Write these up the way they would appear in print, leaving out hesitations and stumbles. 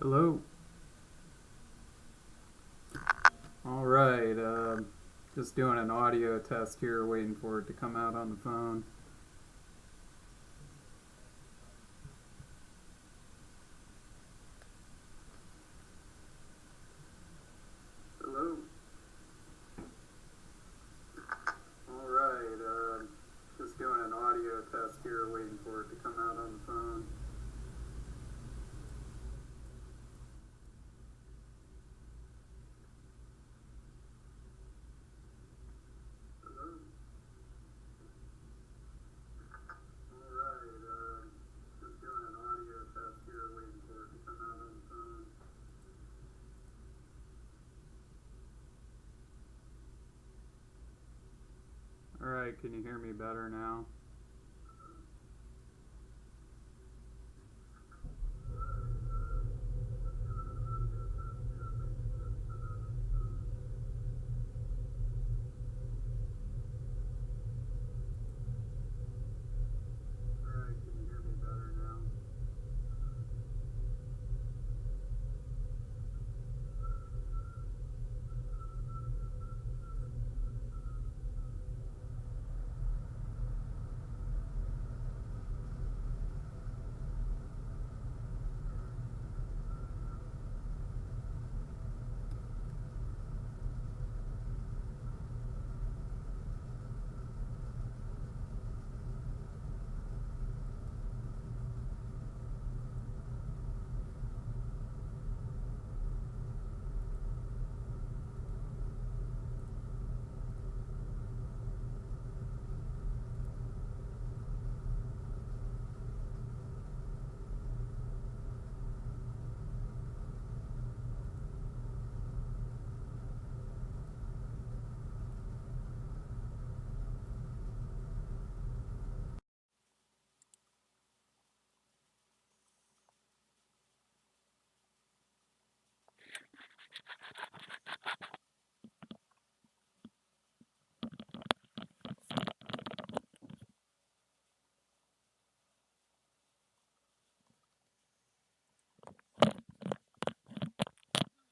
Hello. All right. Just doing an audio test here, waiting for it to come out on the phone. Hello. All right. Just doing an audio test here, waiting for it to come out on the phone. Hello. All right. Just doing an audio test here, waiting for it to come out on the phone. All right. Can you hear me better now? All right. Can you hear me better now?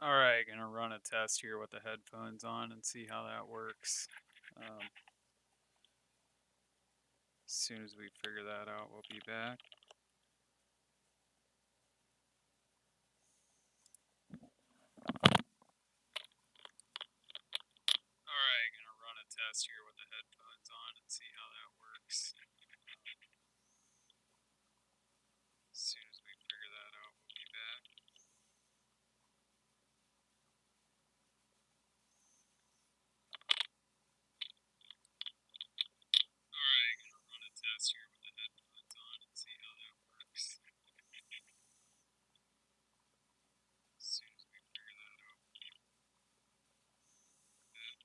All right, gonna run a test here with the headphones on and see how that works. As soon as we figure that out, we'll be back. All right, gonna run a test here with the headphones on and see how that works. As soon as we figure that out, we'll be back. All right, gonna run a test here with the headphones on and see how that works. As soon as we figure that out, we'll be back.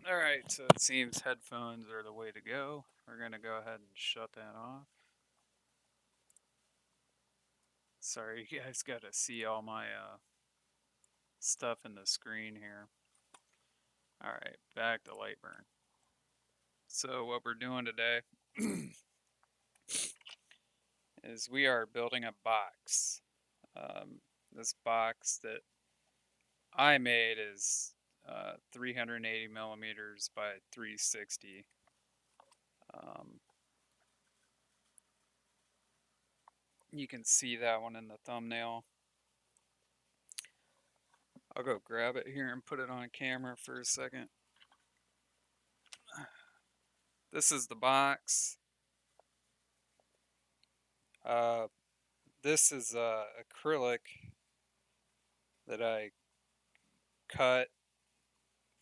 All right, so it seems headphones are the way to go. We're gonna go ahead and shut that off. Sorry, you guys got to see all my stuff in the screen here. All right, back to lightburn. So what we're doing today is we are building a box. This box that I made is 380 millimeters by 360. You can see that one in the thumbnail. I'll go grab it here and put it on camera for a second. This is the box. This is acrylic that I cut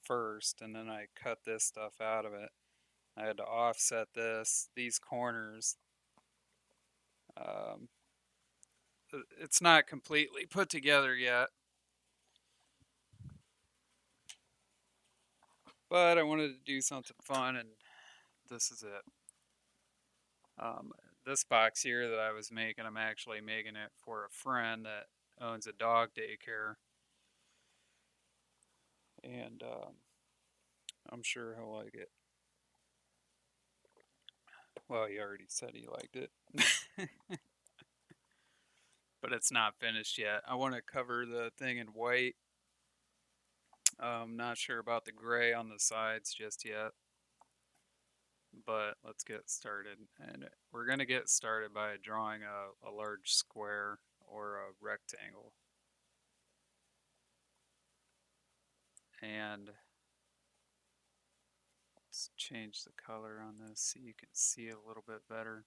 first, and then I cut this stuff out of it. I had to offset these corners. Um, it's not completely put together yet, but I wanted to do something fun, and this is it. This box here that I was making, I'm actually making it for a friend that owns a dog daycare, and I'm sure he'll like it. Well, he already said he liked it. But it's not finished yet. I want to cover the thing in white. Not sure about the gray on the sides just yet. But let's get started. And we're going to get started by drawing a large square or a rectangle. And let's change the color on this so you can see a little bit better.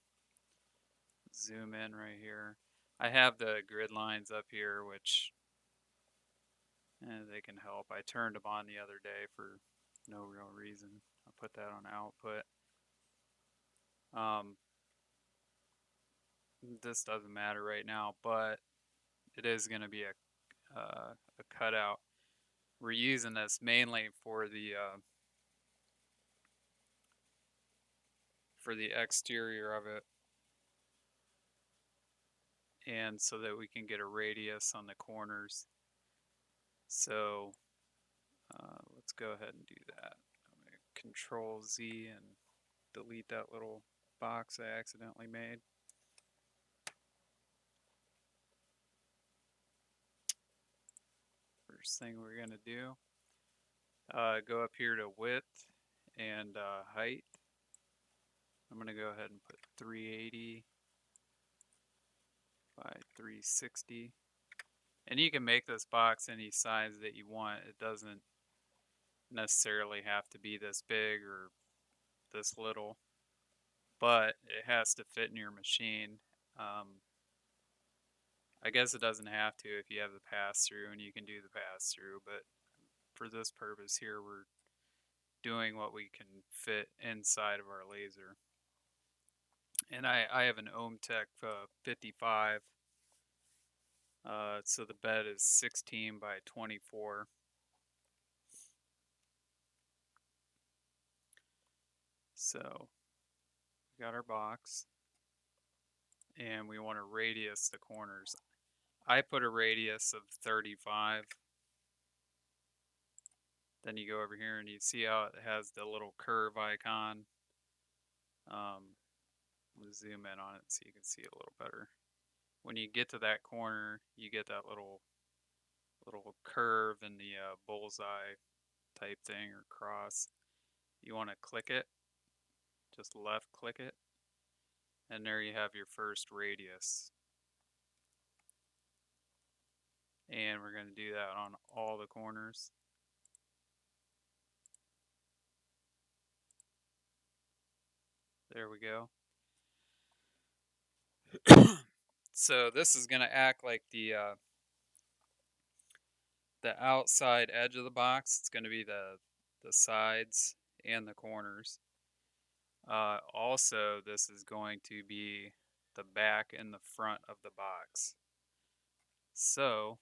Zoom in right here. I have the grid lines up here, which they can help. I turned them on the other day for no real reason. I'll put that on output. This doesn't matter right now, but it is going to be a cutout. We're using this mainly for the exterior of it, and so that we can get a radius on the corners. So let's go ahead and do that. I'm going to Control Z and delete that little box I accidentally made. First thing we're going to do, go up here to width and height. I'm going to go ahead and put 380 by 360. And you can make this box any size that you want. It doesn't necessarily have to be this big or this little, but it has to fit in your machine. I guess it doesn't have to if you have the pass-through, and you can do the pass-through, but for this purpose here, we're doing what we can fit inside of our laser. And I have an OhmTech 55, so the bed is 16 by 24. So we got our box, and we want to radius the corners. I put a radius of 35. Then you go over here and you see how it has the little curve icon. We'll zoom in on it so you can see it a little better. When you get to that corner, you get that little curve in the bullseye type thing or cross. You want to click it, just left click it, and there you have your first radius. And we're going to do that on all the corners. There we go. So this is going to act like the outside edge of the box. It's going to be the sides and the corners. Also, this is going to be the back and the front of the box. So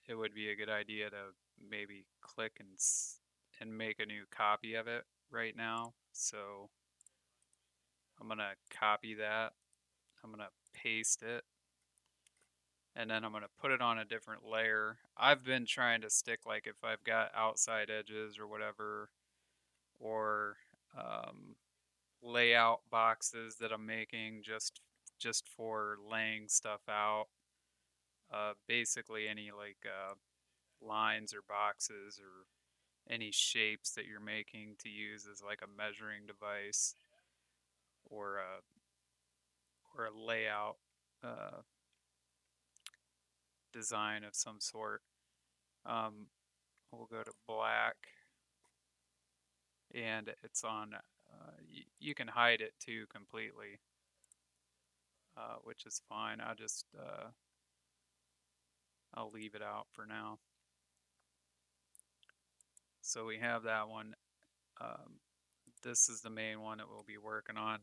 it would be a good idea to maybe click and make a new copy of it right now. So I'm going to copy that. I'm going to paste it. And then I'm going to put it on a different layer. I've been trying to stick, like, if I've got outside edges or whatever, or layout boxes that I'm making just for laying stuff out. Basically any like lines or boxes or any shapes that you're making to use as like a measuring device or a layout design of some sort. We'll go to black, and it's on. You can hide it too completely, which is fine. I'll leave it out for now. So we have that one. This is the main one that we'll be working on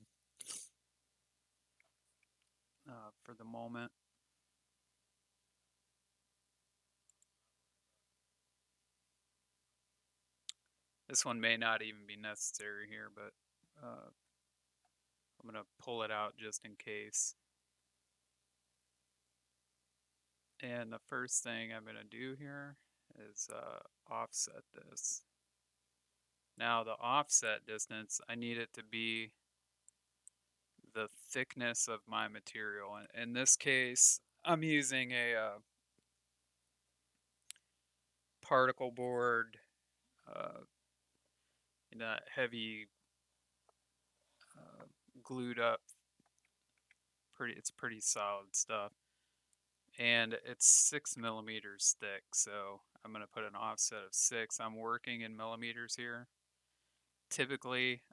for the moment. This one may not even be necessary here, but I'm going to pull it out just in case. And the first thing I'm going to do here is offset this. Now the offset distance, I need it to be the thickness of my material. In this case, I'm using a particle board, uh, heavy, uh, glued up. It's pretty solid stuff, and it's 6 millimeters thick. So I'm gonna put an offset of 6. I'm working in millimeters here. Typically,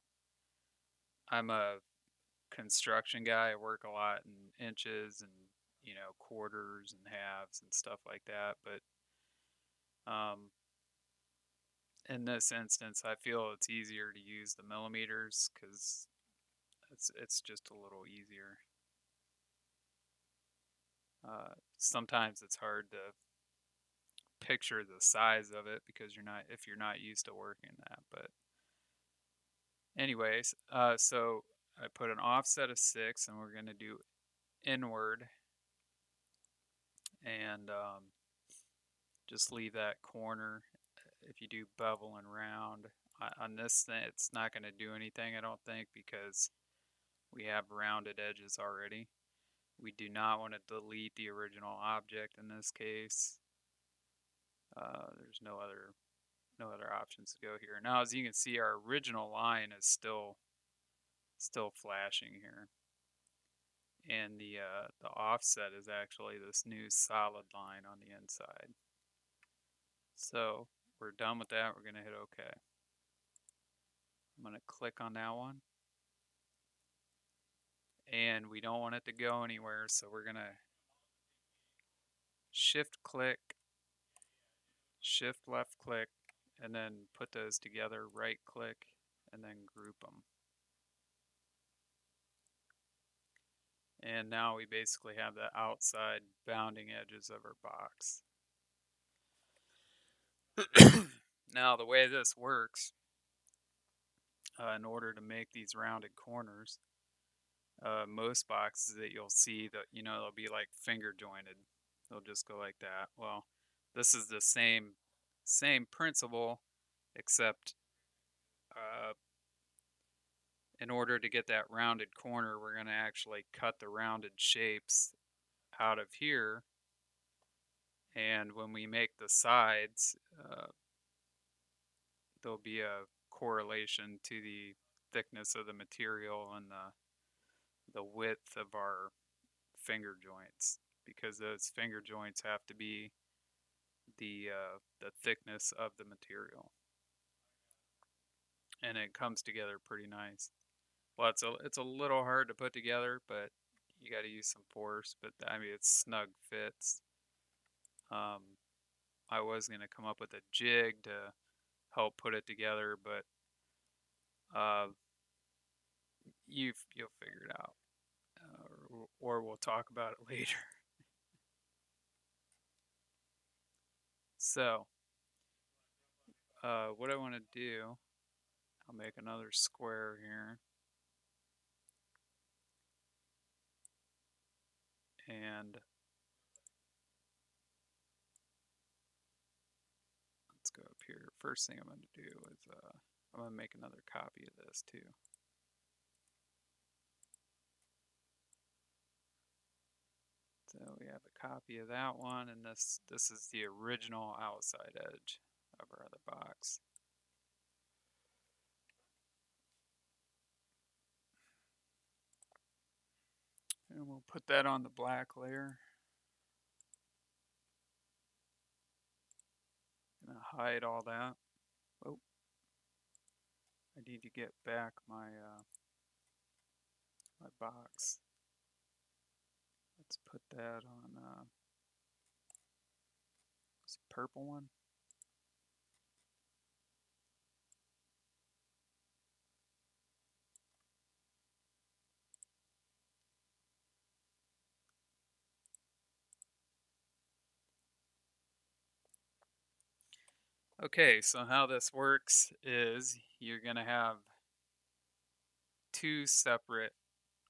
I'm a construction guy. I work a lot in inches and quarters and halves and stuff like that. But in this instance, I feel it's easier to use the millimeters because it's just a little easier. Sometimes it's hard to picture the size of it because if you're not used to working that. But anyways, so I put an offset of 6, and we're gonna do inward, and just leave that corner. If you do bevel and round on this thing, it's not going to do anything, I don't think, because we have rounded edges already. We do not want to delete the original object in this case. There's no other options to go here. Now, as you can see, our original line is still flashing here, and the offset is actually this new solid line on the inside. So we're done with that. We're going to hit OK. I'm going to click on that one. And we don't want it to go anywhere, so we're going to shift click, shift left click, and then put those together, right click, and then group them. And now we basically have the outside bounding edges of our box. Now the way this works, in order to make these rounded corners, most boxes that you'll see that they'll be like finger jointed. They'll just go like that. Well, this is the same principle, except in order to get that rounded corner, we're going to actually cut the rounded shapes out of here. And when we make the sides, there'll be a correlation to the thickness of the material and the width of our finger joints, because those finger joints have to be the thickness of the material, and it comes together pretty nice. Well, it's a little hard to put together, but you got to use some force. But I mean, it's snug fits. I was gonna come up with a jig to help put it together, but you'll figure it out, or we'll talk about it later. So, what I want to do, I'll make another square here, and let's go up here. First thing I'm going to do is I'm going to make another copy of this too. So we have a copy of that one, and this is the original outside edge of our other box. And we'll put that on the black layer. Gonna hide all that. Oh, I need to get back my my box. Let's put that on this purple one. Okay, so how this works is you're going to have two separate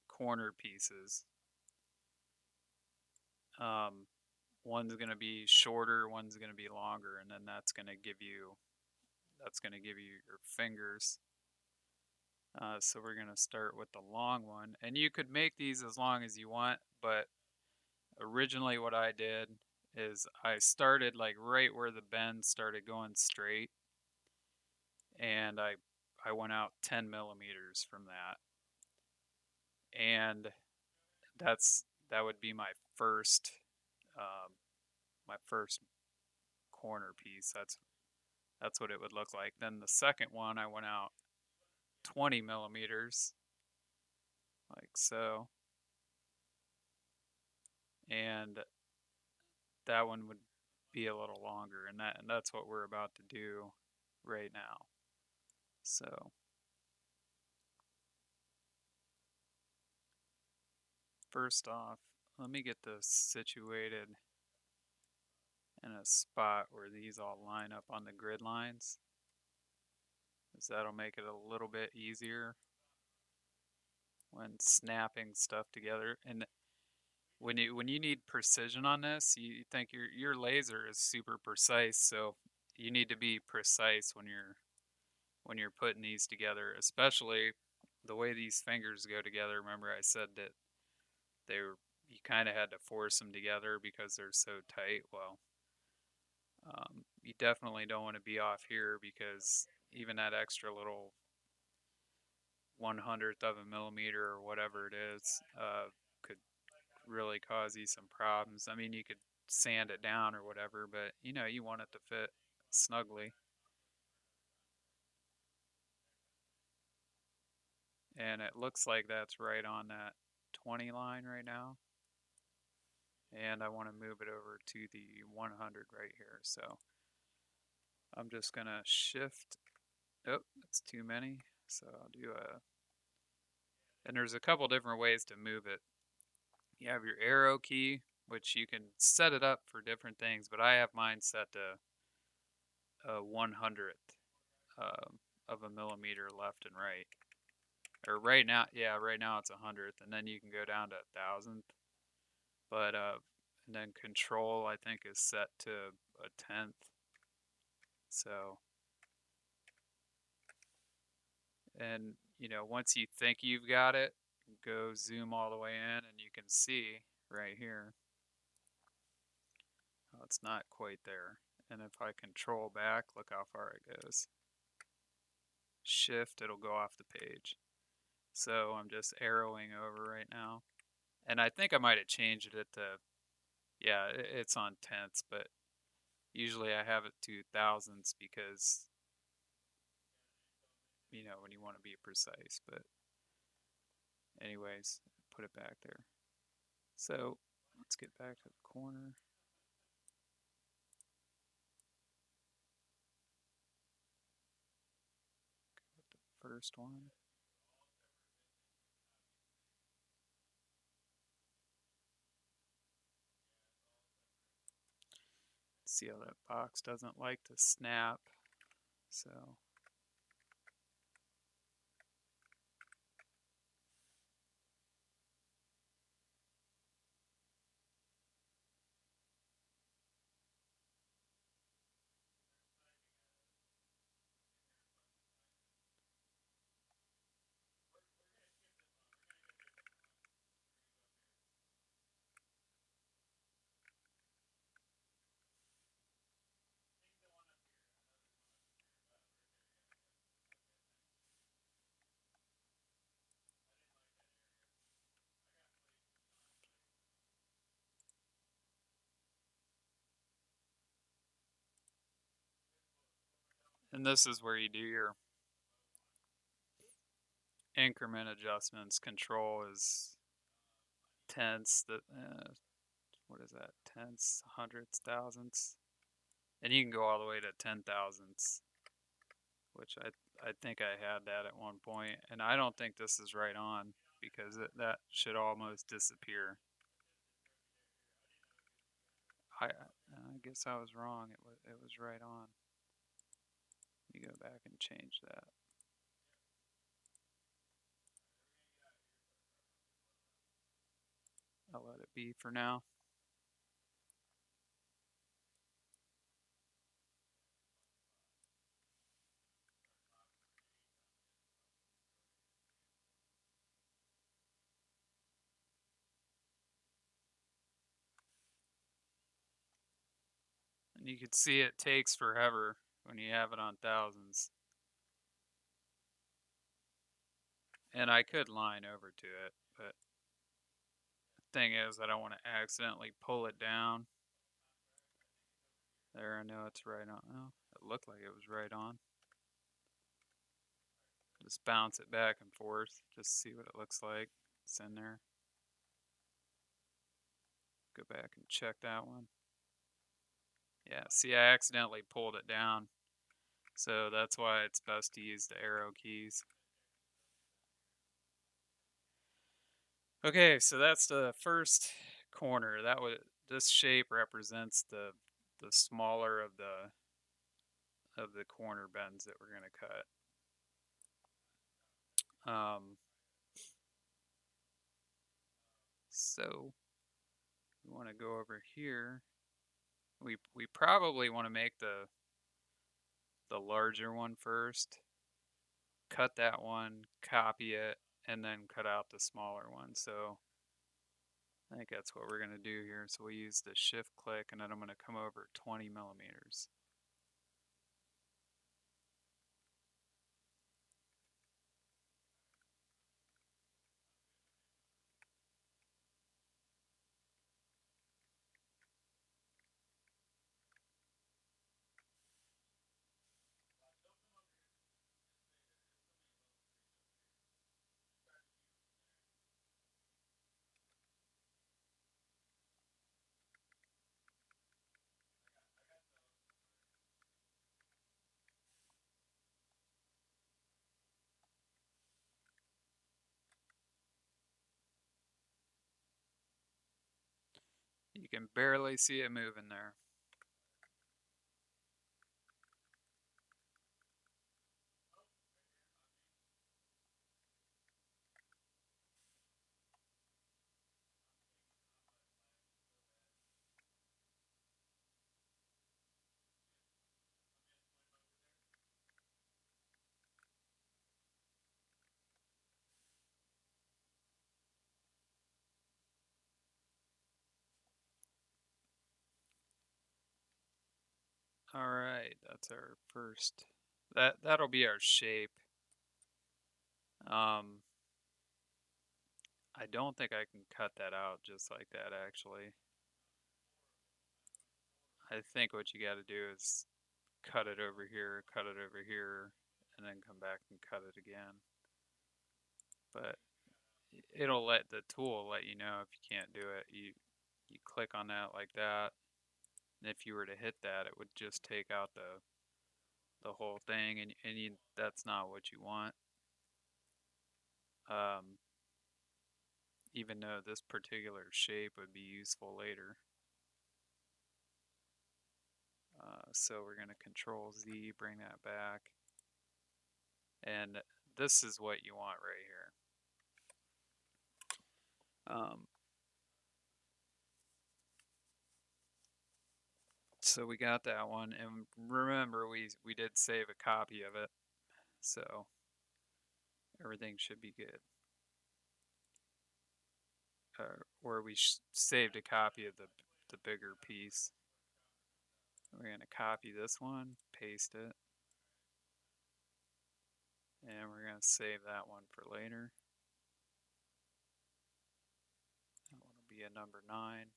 corner pieces. One's going to be shorter, one's going to be longer, and then that's going to give you that's going to give you your fingers. So we're going to start with the long one. And you could make these as long as you want, but originally what I did is I started like right where the bend started going straight, and I went out 10 millimeters from that. And that would be um, my first corner piece. That's what it would look like. Then the second one I went out 20 millimeters, like so, and that one would be a little longer, and that's what we're about to do right now. So first off, let me get this situated in a spot where these all line up on the grid lines, because that'll make it a little bit easier when snapping stuff together. And when you need precision on this, you think your laser is super precise, so you need to be precise when you're putting these together, especially the way these fingers go together. Remember I said that you kind of had to force them together because they're so tight. Well, you definitely don't want to be off here, because even that extra little 1/100th of a millimeter or whatever it is could really cause you some problems. I mean, you could sand it down or whatever, but you want it to fit snugly. And it looks like that's right on that 20 line right now. And I want to move it over to the 100 right here. So I'm just going to shift. Oh, that's too many. So I'll do and there's a couple different ways to move it. You have your arrow key, which you can set it up for different things, but I have mine set to a 1/100th of a millimeter left and right. Or right now, yeah, right now it's 100th, and then you can go down to 1,000th. But and then control, I think, is set to a 10th. So, and once you think you've got it, go zoom all the way in, and you can see right here, oh, it's not quite there. And if I control back, look how far it goes. Shift, it'll go off the page. So I'm just arrowing over right now. And I think I might have changed it to, yeah, it's on tenths, but usually I have it to thousandths because, when you want to be precise. But anyways, put it back there. So let's get back to the corner. The first one. See how that box doesn't like to snap. So and this is where you do your increment adjustments. Control is tenths, what is that, tenths, hundredths, thousandths, and you can go all the way to 10,000ths, which I think I had that at one point, and I don't think this is right on, because that should almost disappear. I guess I was wrong. It was right on. Let me go back and change that. I'll let it be for now. You can see it takes forever when you have it on thousands. And I could line over to it, but the thing is I don't want to accidentally pull it down. There, I know it's right on. Oh, it looked like it was right on. Just bounce it back and forth, just see what it looks like. It's in there. Go back and check that one. Yeah, see, I accidentally pulled it down. So that's why it's best to use the arrow keys. Okay, so that's the first corner. This shape represents the smaller of the corner bends that we're going to cut. So we want to go over here. We probably want to make the larger one first. Cut that one, copy it, and then cut out the smaller one. So I think that's what we're going to do here. So we use the shift click, and then I'm going to come over 20 millimeters. You can barely see it moving there. All right, that's our first. That'll be our shape. I don't think I can cut that out just like that, actually. I think what you got to do is cut it over here, and then come back and cut it again. But it'll the tool let you know if you can't do it. You click on that like that, and if you were to hit that, it would just take out the whole thing, and that's not what you want. Even though this particular shape would be useful later. So we're going to Control Z, bring that back. And this is what you want right here. So we got that one, and remember we did save a copy of it, so everything should be good. Or we saved a copy of the bigger piece. We're going to copy this one, paste it, and we're going to save that one for later. That one will be a number 9.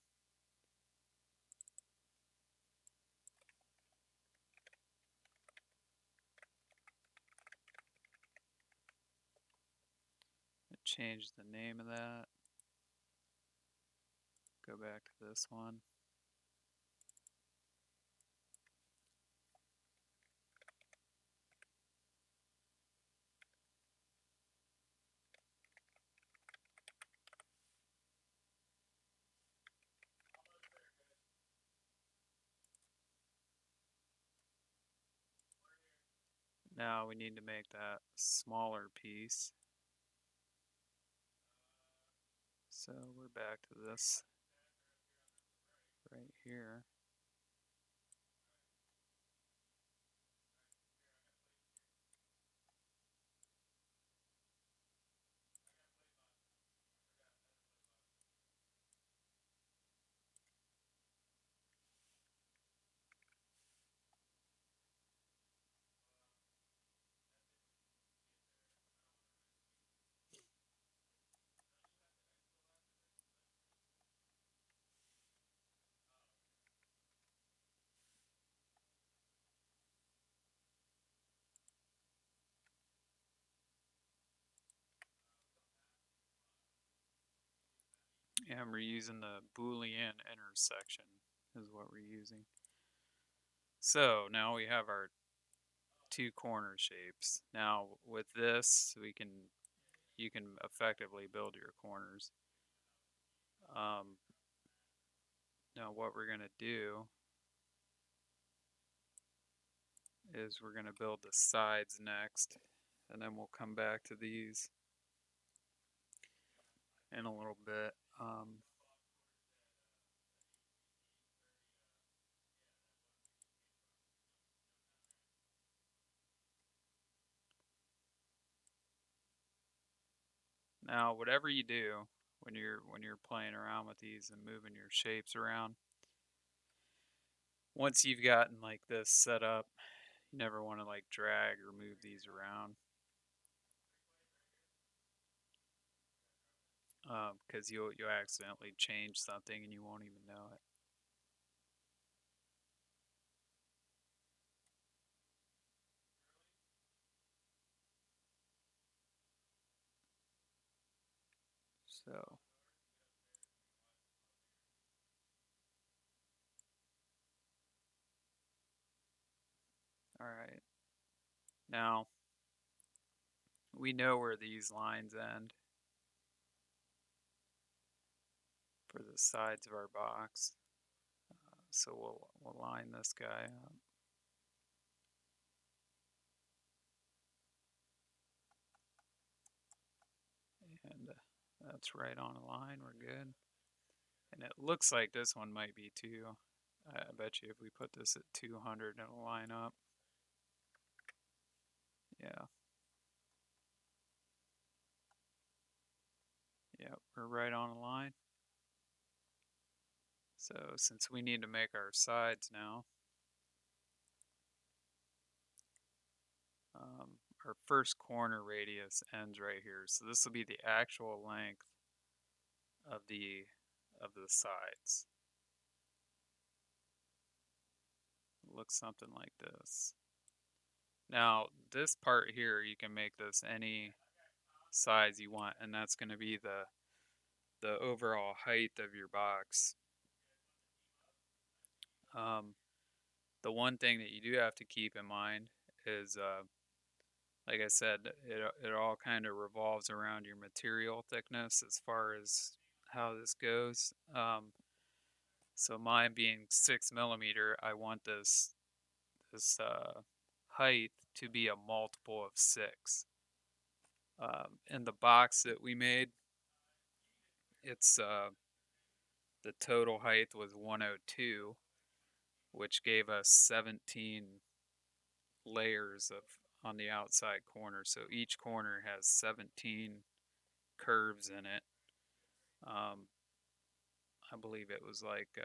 Change the name of that. Go back to this one. Now we need to make that smaller piece. So we're back to this right here. And we're using the Boolean intersection is what we're using. So now we have our two corner shapes. Now with this, you can effectively build your corners. Now what we're gonna do is we're gonna build the sides next, and then we'll come back to these in a little bit. Now whatever you do when you're playing around with these and moving your shapes around, once you've gotten like this set up, you never want to like drag or move these around, because you'll accidentally change something and you won't even know it. So, all right. Now we know where these lines end for the sides of our box. So we'll line this guy up. And that's right on a line. We're good. And it looks like this one might be too. I bet you if we put this at 200, it'll line up. Yeah. Yep, we're right on a line. So since we need to make our sides now, our first corner radius ends right here. So this will be the actual length of the sides. It looks something like this. Now this part here, you can make this any size you want, and that's going to be the overall height of your box. The one thing that you do have to keep in mind is, like I said, it all kind of revolves around your material thickness as far as how this goes. So mine being 6 millimeter, I want this height to be a multiple of 6. In the box that we made, it's the total height was 102, which gave us 17 layers of on the outside corner. So each corner has 17 curves in it. I believe it was like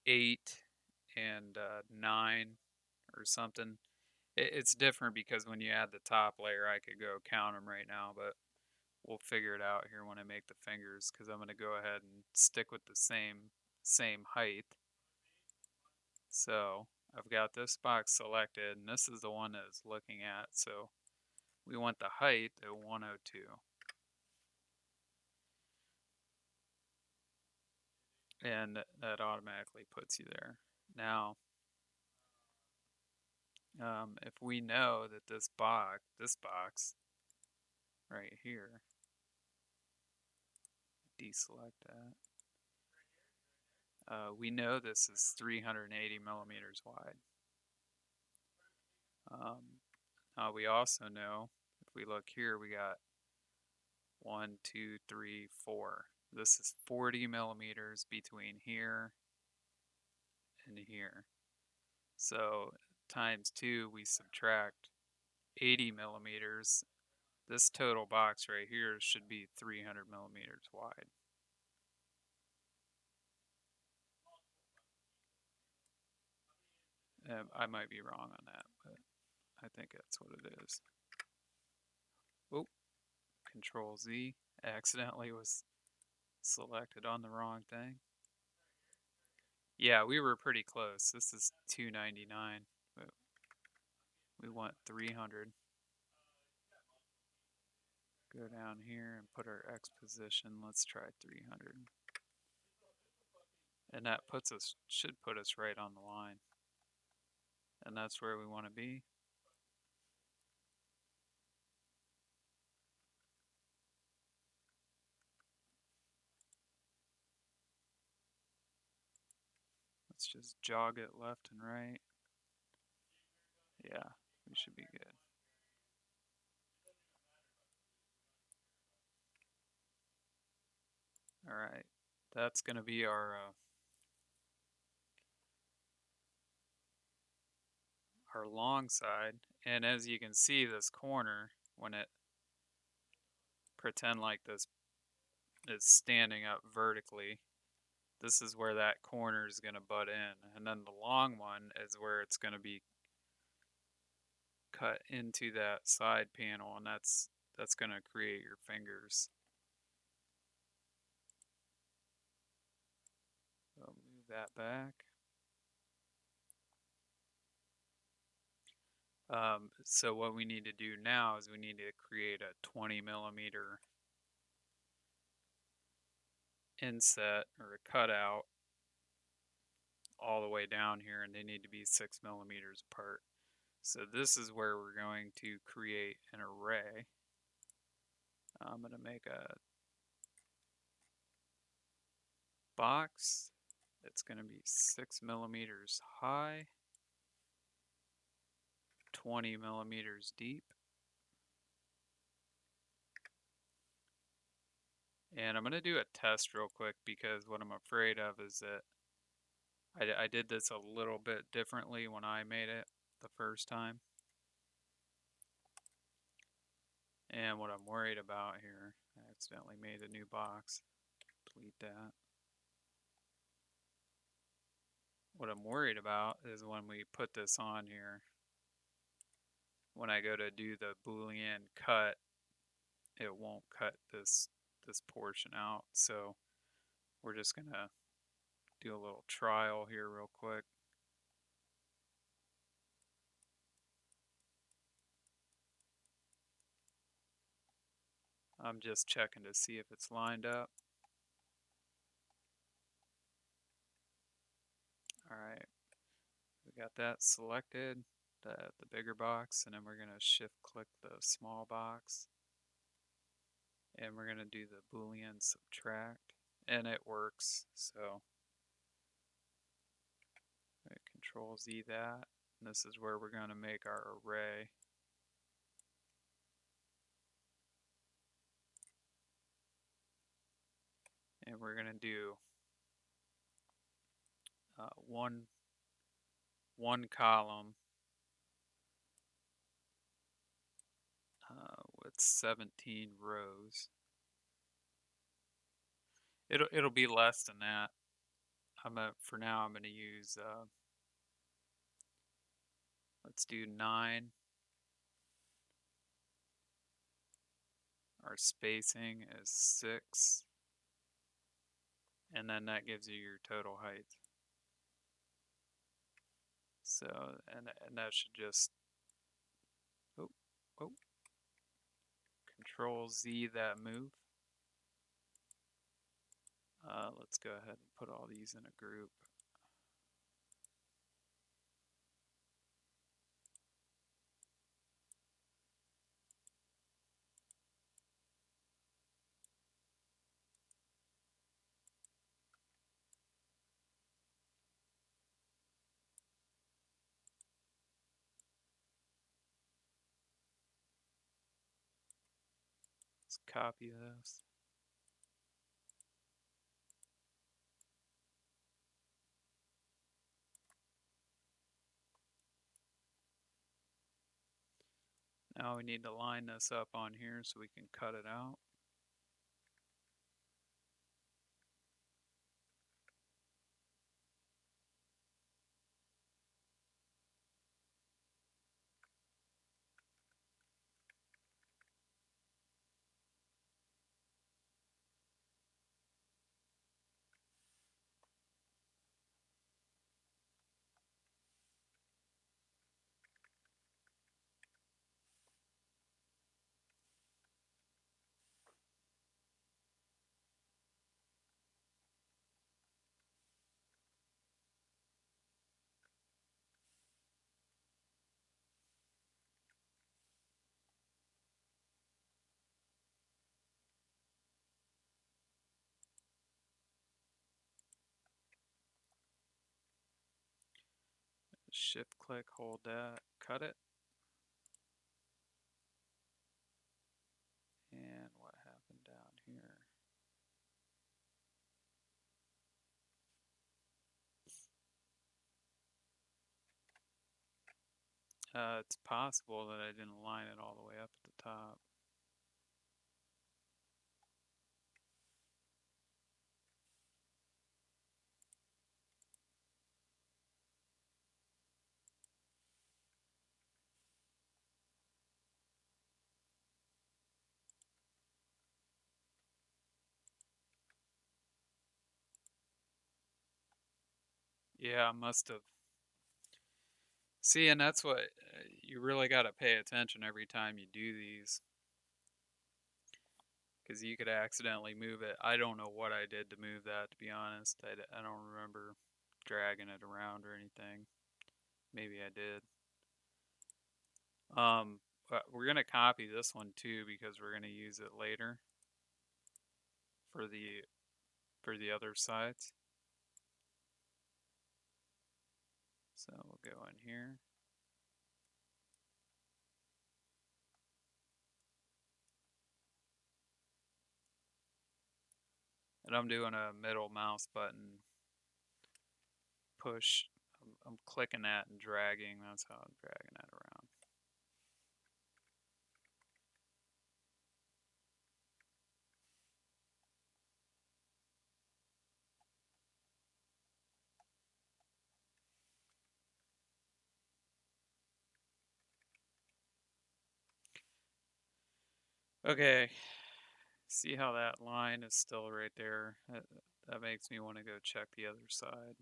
8 and 9 or something. It's different because when you add the top layer, I could go count them right now, but we'll figure it out here when I make the fingers, because I'm going to go ahead and stick with the same height. So I've got this box selected, and this is the one that it's looking at. So we want the height at 102. And that automatically puts you there. Now, if we know that this box right here, deselect that. We know this is 380 millimeters wide. We also know, if we look here, we got 1, 2, 3, 4. This is 40 millimeters between here and here. So times 2, we subtract 80 millimeters. This total box right here should be 300 millimeters wide. I might be wrong on that, but I think that's what it is. Oh, Control Z accidentally was selected on the wrong thing. Yeah, we were pretty close. This is 299, but we want 300. go down here and put our X position. Let's try 300. And that should put us right on the line. And that's where we want to be. Let's just jog it left and right. Yeah, we should be good. All right, that's going to be our long side. And as you can see, this corner, when it pretend like this is standing up vertically, this is where that corner is going to butt in. And then the long one is where it's going to be cut into that side panel, and that's going to create your fingers. So move that back. So what we need to do now is we need to create a 20 millimeter inset or a cutout all the way down here, and they need to be 6 millimeters apart. So this is where we're going to create an array. I'm going to make a box. It's going to be 6 millimeters high, 20 millimeters deep. And I'm going to do a test real quick, because what I'm afraid of is that I did this a little bit differently when I made it the first time. And what I'm worried about here, I accidentally made a new box. Delete that. What I'm worried about is when we put this on here, when I go to do the Boolean cut, it won't cut this portion out. So we're just gonna do a little trial here real quick. I'm just checking to see if it's lined up. Alright, we got that selected, the bigger box, and then we're going to shift click the small box. And we're going to do the Boolean subtract, and it works. So Control Z that, and this is where we're going to make our array. And we're going to do one column with 17 rows. It'll be less than that. For now I'm going to use let's do 9. Our spacing is 6. And then that gives you your total height. So, and that should just, Control Z that move. Let's go ahead and put all these in a group. Let's copy this. Now we need to line this up on here so we can cut it out. shift click, hold that, cut it. And what happened down here? It's possible that I didn't line it all the way up at the top. Yeah, I must have. See, and that's what you really got to pay attention every time you do these, because you could accidentally move it. I don't know what I did to move that, to be honest. I don't remember dragging it around or anything. Maybe I did. But we're gonna copy this one too because we're gonna use it later for the other sides. So we'll go in here. And I'm doing a middle mouse button push. I'm clicking that and dragging. That's how I'm dragging that around. Okay, see how that line is still right there? That makes me want to go check the other side.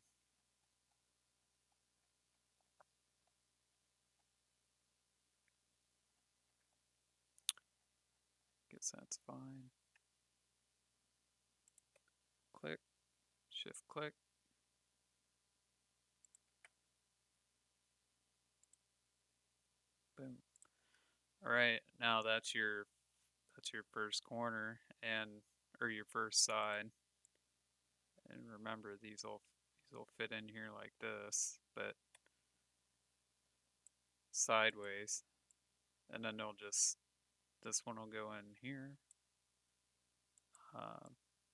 Guess that's fine. Click, shift click. Boom. All right, now that's your first corner or your first side. And remember, these will fit in here like this, but sideways. And then this one will go in here.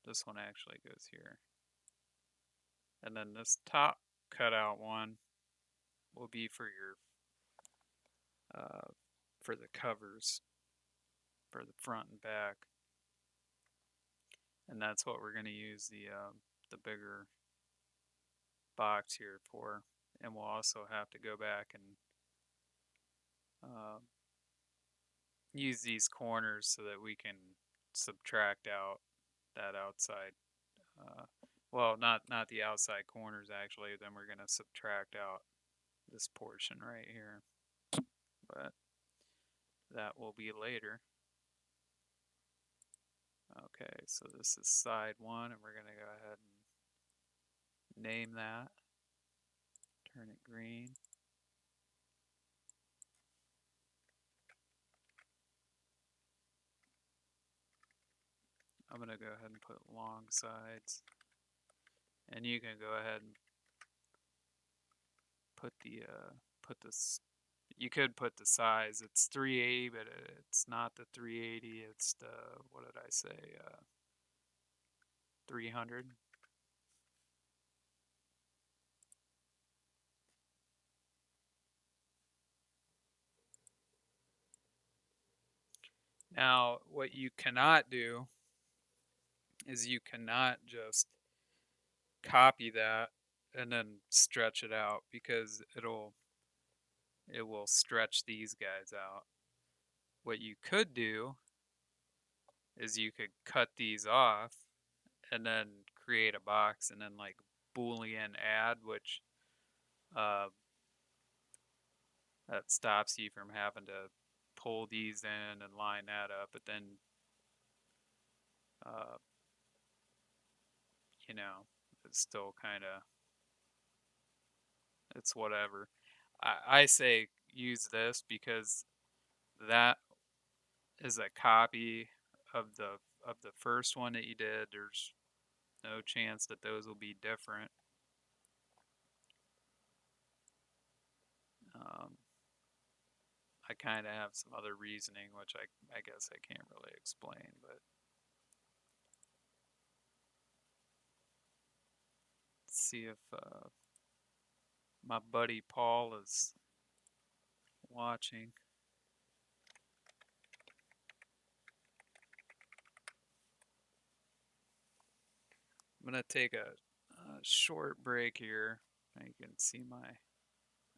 This one actually goes here. And then this top cutout one will be for your for the covers for the front and back. And that's what we're going to use the bigger box here for. And we'll also have to go back and use these corners so that we can subtract out that outside. Well, not the outside corners actually. Then we're going to subtract out this portion right here. But that will be later. Okay, so this is side one, and we're going to go ahead and name that. Turn it green. I'm going to go ahead and put long sides. And you can go ahead and put this. You could put the size. It's 380, but it's not the 380. It's the, what did I say? 300. Now, what you cannot do is you cannot just copy that and then stretch it out because it will stretch these guys out. What you could do is you could cut these off and then create a box and then like Boolean add, which that stops you from having to pull these in and line that up. But then, you know, it's still kind of, it's whatever. I say use this because that is a copy of the first one that you did. There's no chance that those will be different. Um, I kind of have some other reasoning, which I guess I can't really explain, but let's see if my buddy Paul is watching. I'm gonna take a short break here. You can see my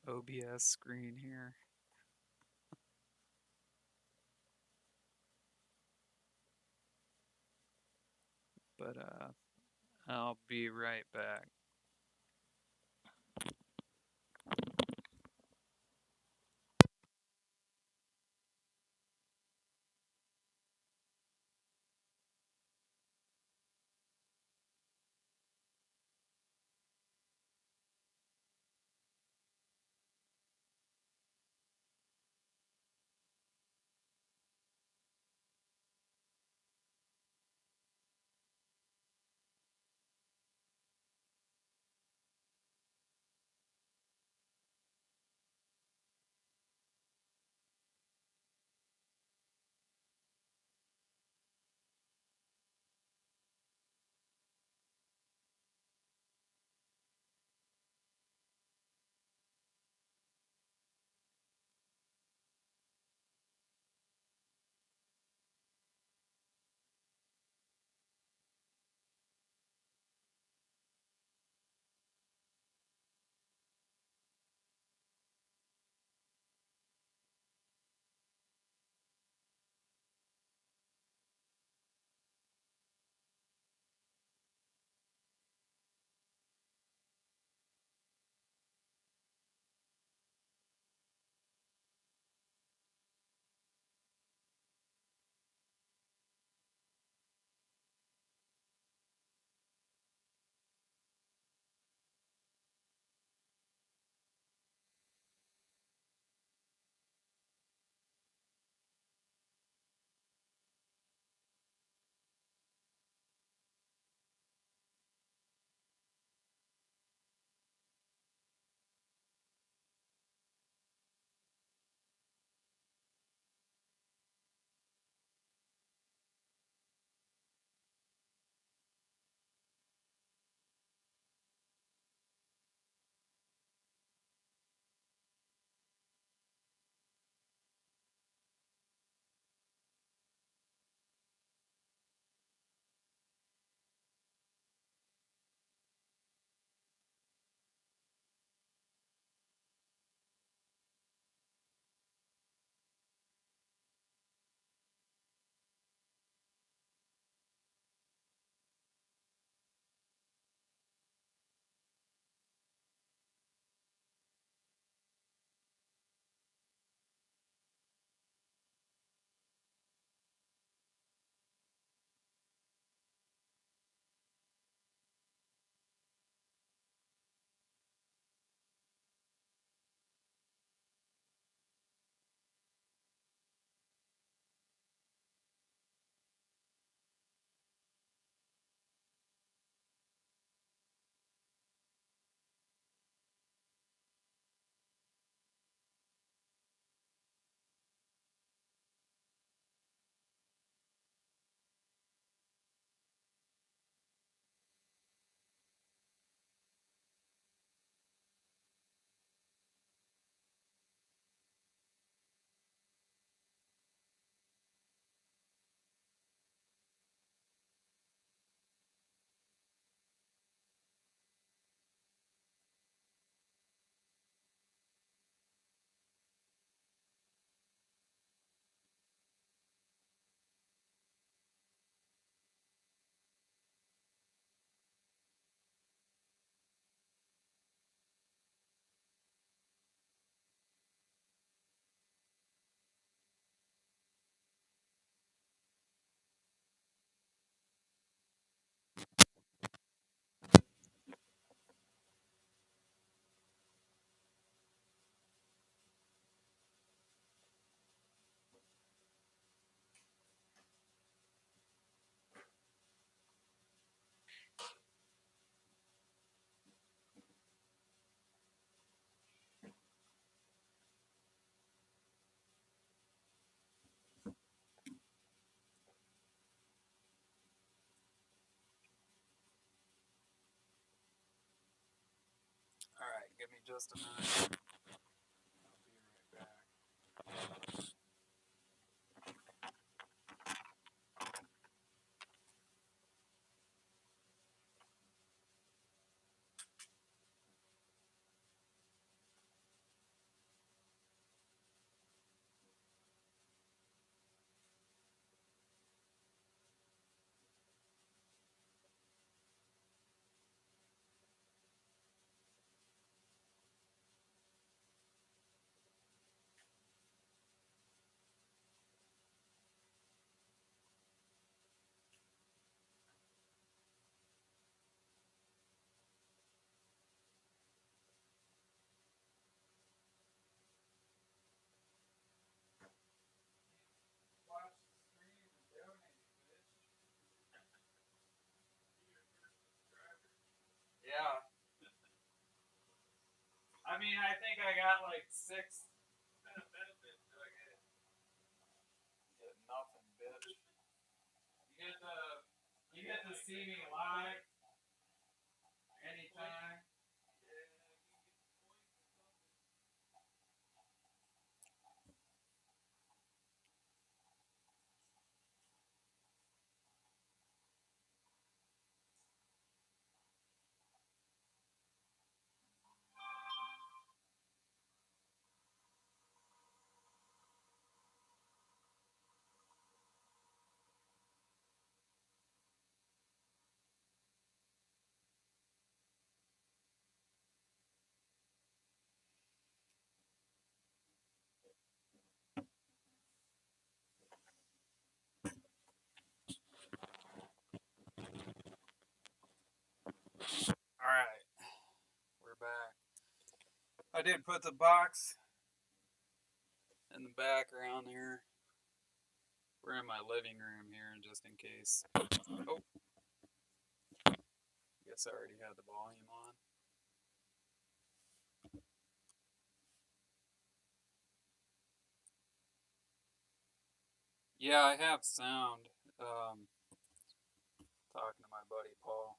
OBS screen here. But I'll be right back. give me just a minute. I'll be right back. Watch the stream and donate, bitch. Yeah. I mean, I think I got like 6 benefits do I get? Get nothing, bitch. You get to see me live anytime. All right, we're back. I did put the box in the background here. We're in my living room here, just in case. Oh, guess I already had the volume on. Yeah, I have sound. Talking to my buddy Paul.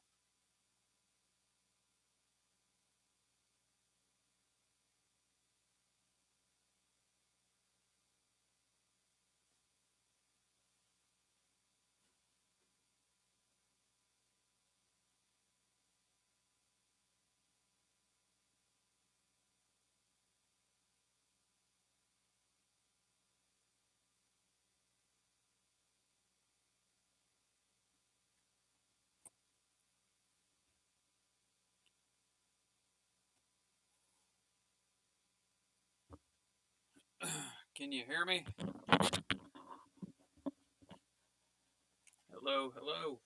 Can you hear me? Hello, hello.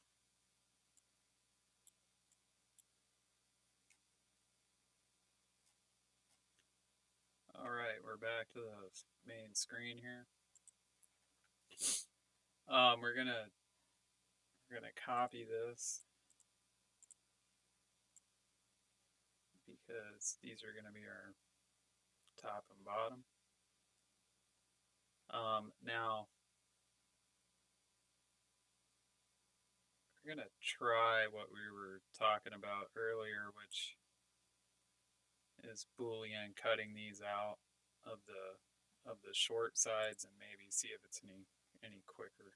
All right, we're back to the main screen here. We're gonna copy this because these are gonna be our top and bottom. Now we're gonna try what we were talking about earlier, which is Boolean cutting these out of the short sides and maybe see if it's any quicker.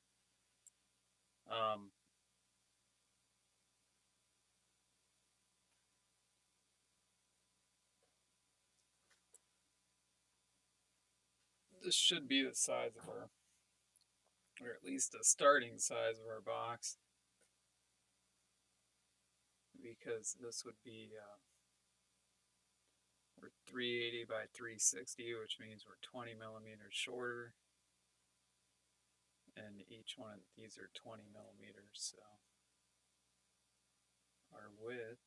This should be the size of our, or at least the starting size of our box, because this would be we're 380 by 360, which means we're 20 millimeters shorter, and each one of these are 20 millimeters, so our width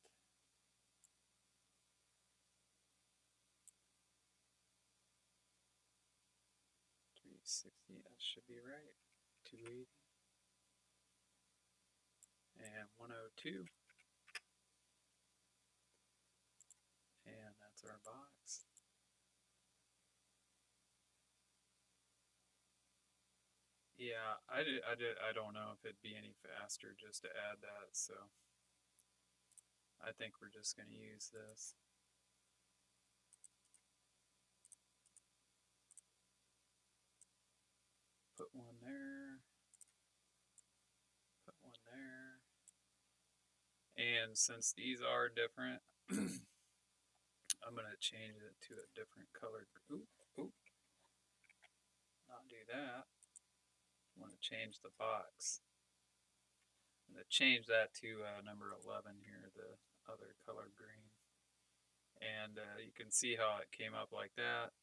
.360, that should be right. 280 and 102, and that's our box. Yeah, I don't know if it'd be any faster just to add that, so I think we're just going to use this. And since these are different, I'm going to change it to a different color. Oop, oop. Not do that. I want to change the box. I'm going to change that to number 11 here, the other color green. And you can see how it came up like that.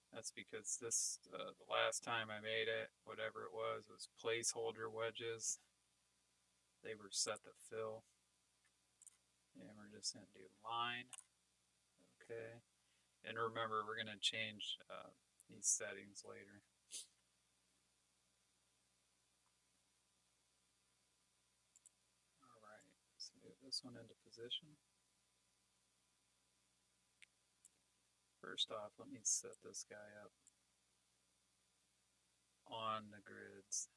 That's because this, the last time I made it, whatever it was placeholder wedges. They were set to fill. And we're just going to do line. Okay. And remember, we're going to change these settings later. Alright, let's move this one into position. First off, let me set this guy up on the grids.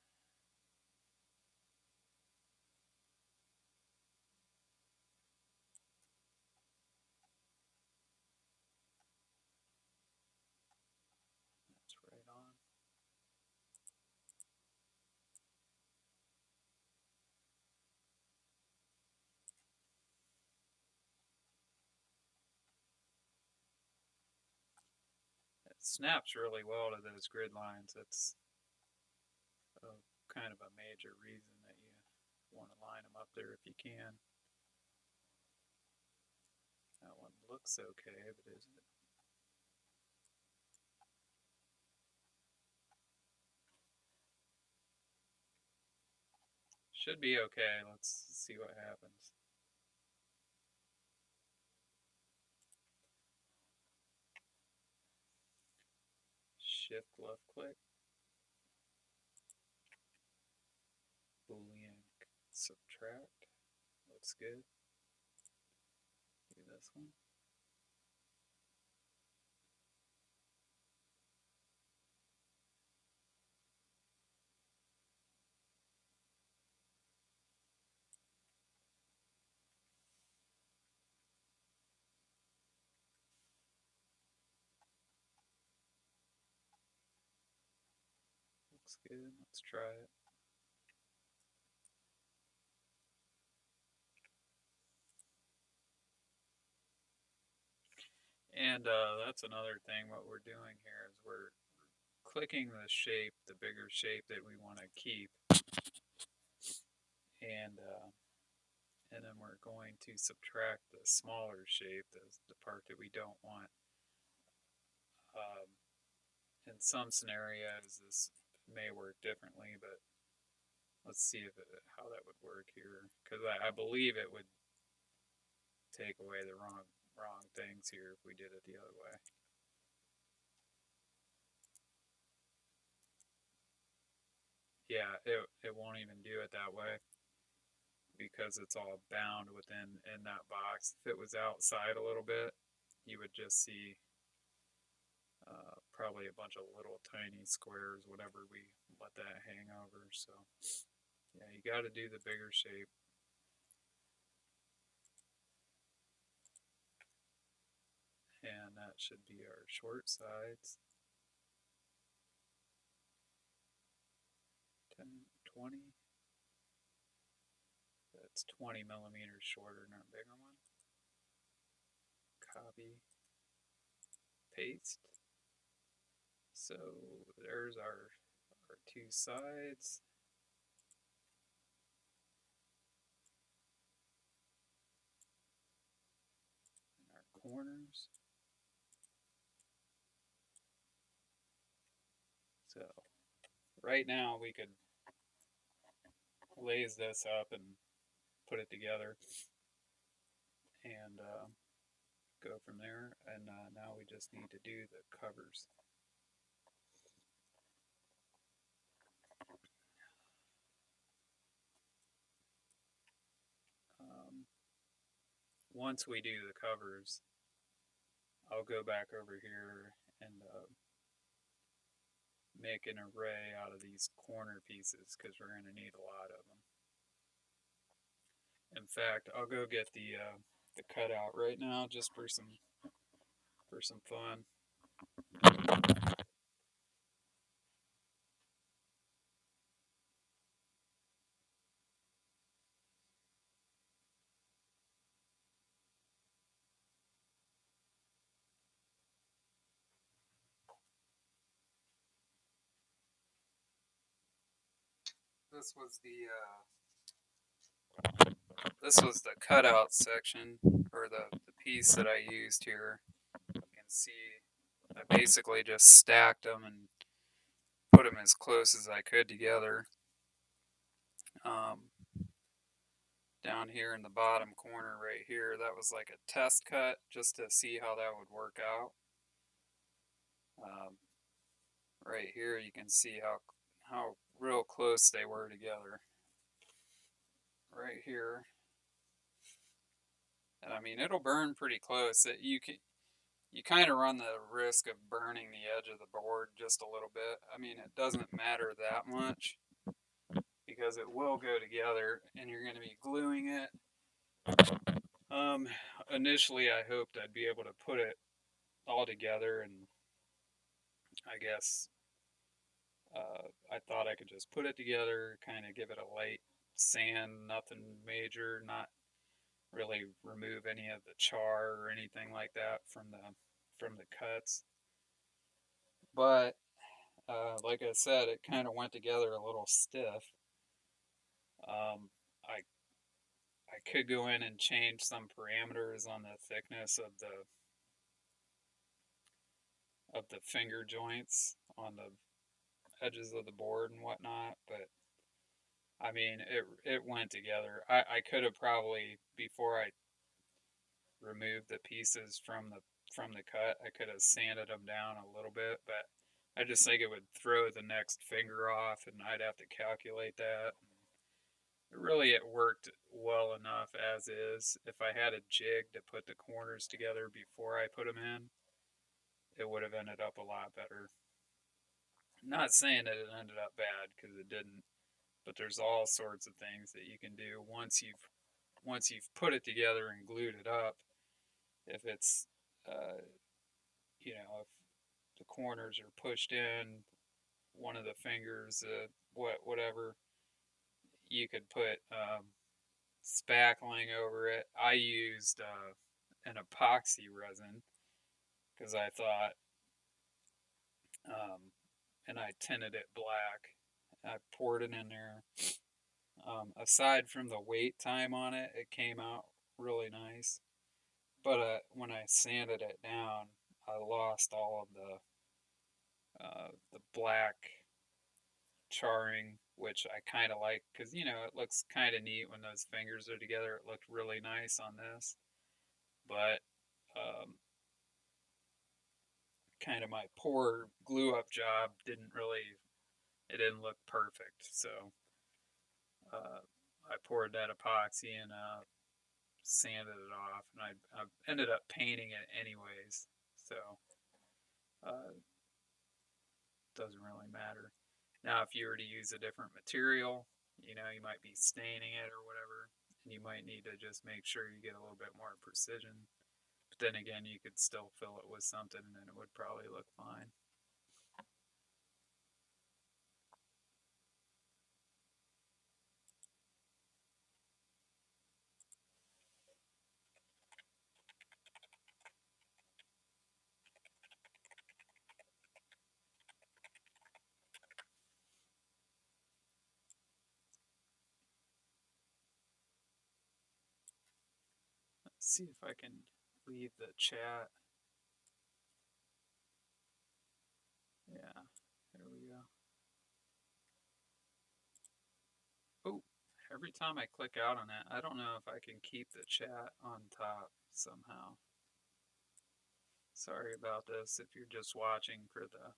That's right on. It snaps really well to those grid lines. That's kind of a major reason that you want to line them up there if you can. That one looks okay, but is it? Should be okay. Let's see what happens. Shift left click. Boolean subtract. Looks good. Do this one. Looks good. Let's try it. And that's another thing what we're doing here is we're clicking the shape, the bigger shape that we want to keep. And then we're going to subtract the smaller shape, the part that we don't want. In some scenarios this may work differently, but let's see how that would work here, because I believe it would take away the wrong things here if we did it the other way. Yeah, it won't even do it that way because it's all bound within that box. If it was outside a little bit, you would just see probably a bunch of little tiny squares, whatever we let that hang over. So yeah, you got to do the bigger shape. And that should be our short sides. 10, 20. That's 20 millimeters shorter than our bigger one. Copy, paste. So there's our two sides. And our corners. So right now we could laze this up and put it together and go from there. And now we just need to do the covers. Once we do the covers, I'll go back over here and make an array out of these corner pieces because we're going to need a lot of them. In fact, I'll go get the cutout right now just for some fun. this was this was the cutout section, or the piece that I used here. You can see I basically just stacked them and put them as close as I could together. Um, Down here in the bottom corner right here, that was like a test cut just to see how that would work out. Right here you can see how real close they were together. Right here. And I mean, it'll burn pretty close. You kind of run the risk of burning the edge of the board just a little bit. I mean, it doesn't matter that much because it will go together and you're going to be gluing it. Initially I hoped I'd be able to put it all together, and I guess I thought I could just put it together, kind of give it a light sand, nothing major, not really remove any of the char or anything like that from the cuts. But like I said, it kind of went together a little stiff. I could go in and change some parameters on the thickness of the finger joints on the edges of the board and whatnot, but I mean it went together. I could have probably, before I removed the pieces from the cut, I could have sanded them down a little bit, but I just think it would throw the next finger off and I'd have to calculate that. Really, it worked well enough as is. If I had a jig to put the corners together before I put them in, it would have ended up a lot better. I'm not saying that it ended up bad, because it didn't, but there's all sorts of things that you can do once you've put it together and glued it up. If it's if the corners are pushed in, one of the fingers, whatever, you could put spackling over it. I used an epoxy resin because I thought, and I tinted it black. I poured it in there. Aside from the wait time on it, it came out really nice. But when I sanded it down, I lost all of the black charring, which I kind of like, because it looks kind of neat when those fingers are together. It looked really nice on this, but kind of my poor glue up job didn't look perfect. So I poured that epoxy and sanded it off, and I ended up painting it anyways, so doesn't really matter. Now, if you were to use a different material, you might be staining it or whatever, and you might need to just make sure you get a little bit more precision. But then again, you could still fill it with something and it would probably look fine. Let's see if I can leave the chat. Yeah, there we go. Oh, every time I click out on it, I don't know if I can keep the chat on top somehow. Sorry about this if you're just watching for the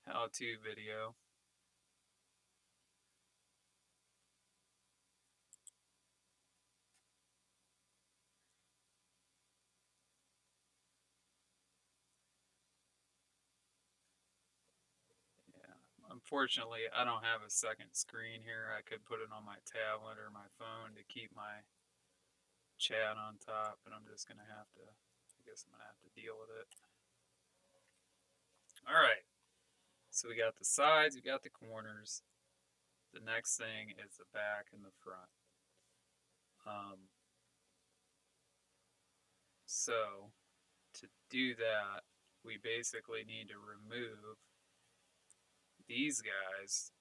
how-to video. Unfortunately, I don't have a second screen here. I could put it on my tablet or my phone to keep my chat on top, but I'm just going to have to, I guess I'm going to have to deal with it. All right, so we got the sides, we got the corners. The next thing is the back and the front. So to do that, we basically need to remove these guys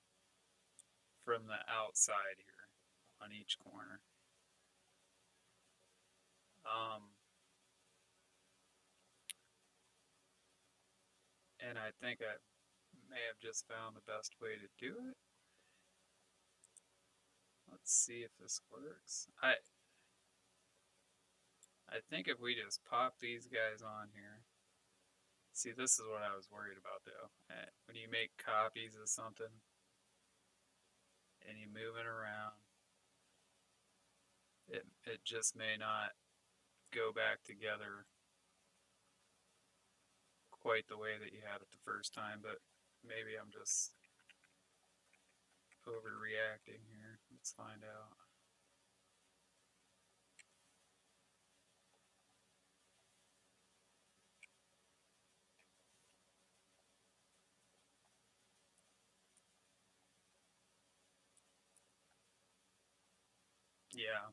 from the outside here on each corner. And I think I may have just found the best way to do it. Let's see if this works. I think if we just pop these guys on here. See, this is what I was worried about though. When you make copies of something and you move it around, it just may not go back together quite the way that you had it the first time, but maybe I'm just overreacting here. Let's find out. Yeah.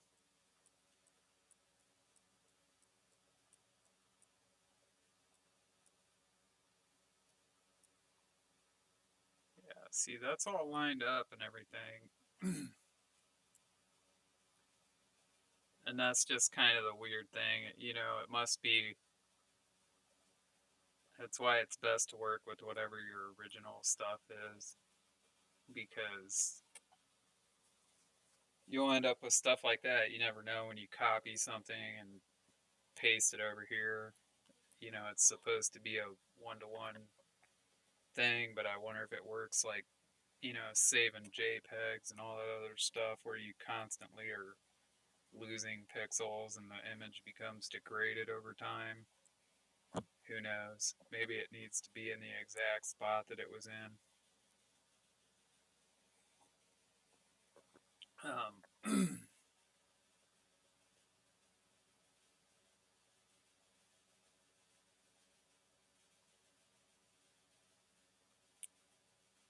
Yeah, see, that's all lined up and everything. And that's just kind of the weird thing. You know, it must be, that's why it's best to work with whatever your original stuff is, because you'll end up with stuff like that. You never know when you copy something and paste it over here. You know, it's supposed to be a one-to-one thing, but I wonder if it works like, you know, saving JPEGs and all that other stuff where you constantly are losing pixels and the image becomes degraded over time. Who knows? Maybe it needs to be in the exact spot that it was in.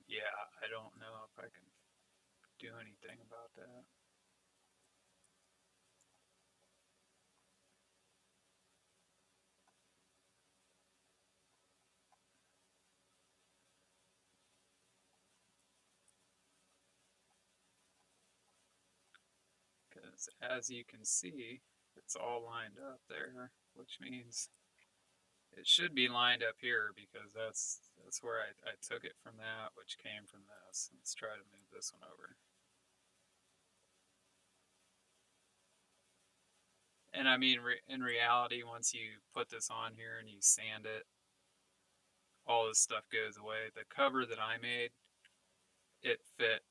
Yeah, I don't know if I can do anything about that. Because as you can see, it's all lined up there, which means it should be lined up here because that's where I took it from that, which came from this. Let's try to move this one over. And I mean, in reality, once you put this on here and you sand it, all this stuff goes away. The cover that I made, it fit.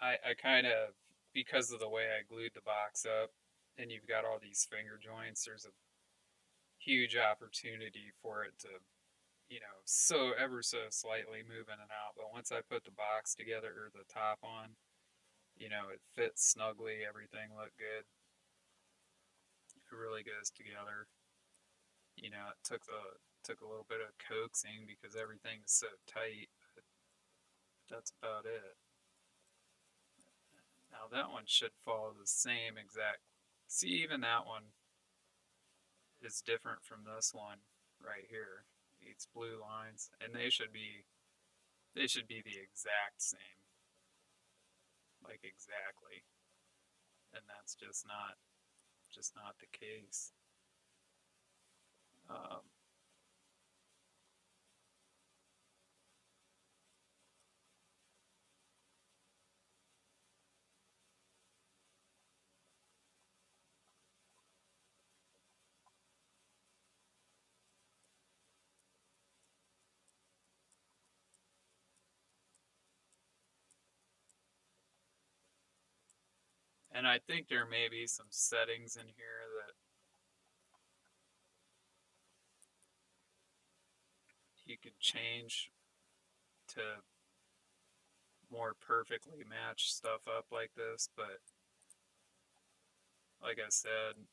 I kind of, because of the way I glued the box up, and you've got all these finger joints, there's a huge opportunity for it to, you know, so ever so slightly move in and out. But once I put the box together or the top on, you know, it fits snugly. Everything looked good. It really goes together. You know, it took a little bit of coaxing because everything's so tight. But that's about it. Now that one should follow the same exact. See, even that one is different from this one right here. It's blue lines, and they should be the exact same, like exactly, and that's just not the case. Um, and I think there may be some settings in here that you could change to more perfectly match stuff up like this, but like I said,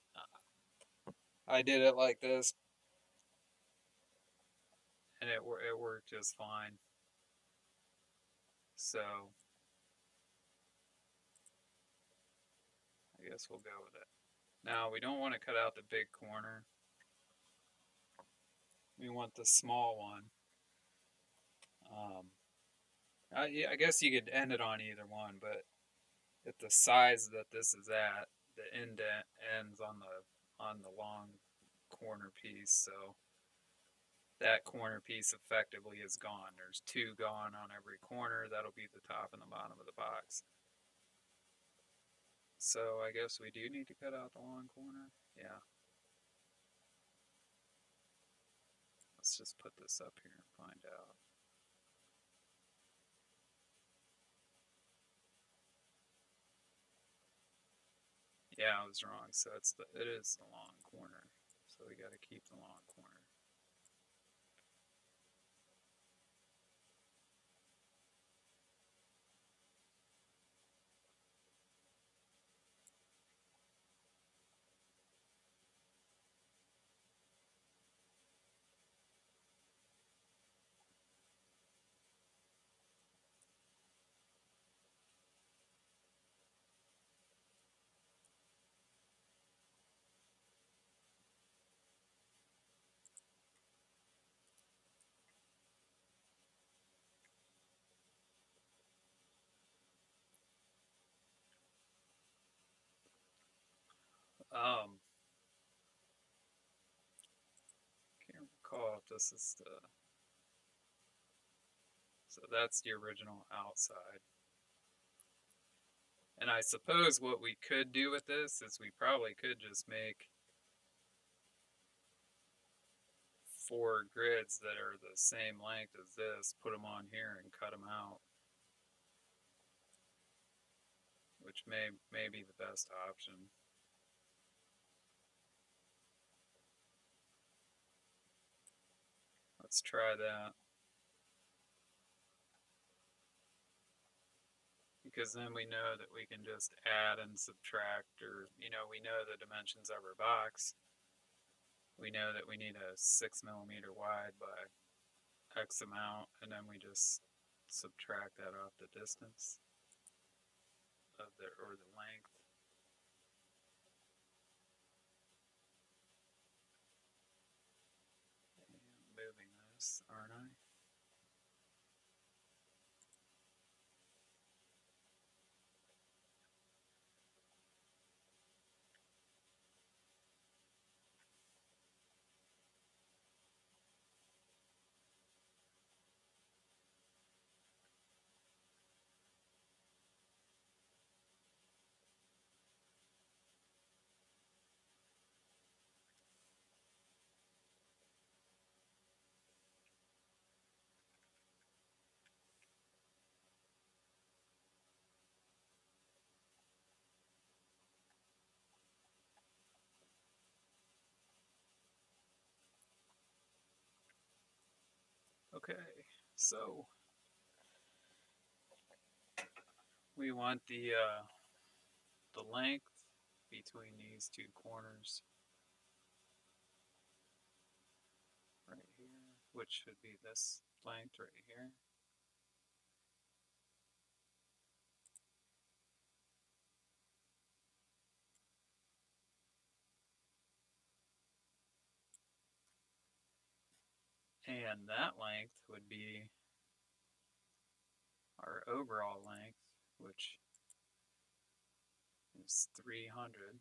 I did it like this, and it worked just fine. So I guess we'll go with it. Now we don't want to cut out the big corner. We want the small one. Um, Yeah, I guess you could end it on either one, but at the size that this is at, the indent ends on the long corner piece, so that corner piece effectively is gone. There's two gone on every corner. That'll be the top and the bottom of the box. So I guess we do need to cut out the long corner. Yeah. Let's just put this up here and find out. Yeah, I was wrong. So it is the long corner. So we got to keep the long corner. Um, can't recall if this is the. So that's the original outside. And I suppose what we could do with this is we probably could just make 4 grids that are the same length as this, put them on here and cut them out, which may be the best option. Let's try that. Because then we know that we can just add and subtract, or, we know the dimensions of our box. We know that we need a 6 millimeter wide by X amount, and then we just subtract that off the distance of or the length. And moving this, aren't I? Okay, so we want the length between these two corners right here, which should be this length right here. And that length would be our overall length, which is 300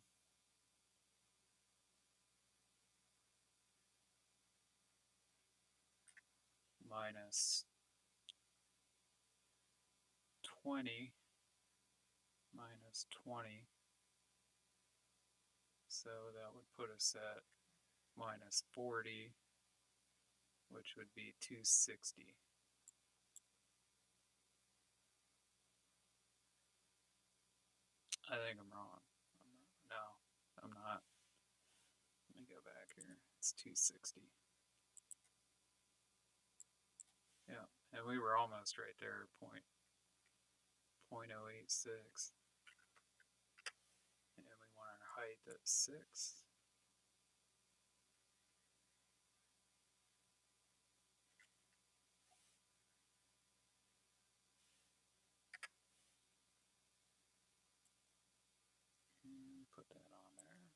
minus 20 minus 20. So that would put us at minus 40, which would be 260. I think I'm wrong. No, I'm not. Let me go back here. It's 260. Yeah, and we were almost right there, 0.086. And we want our height at 6. And put that on there.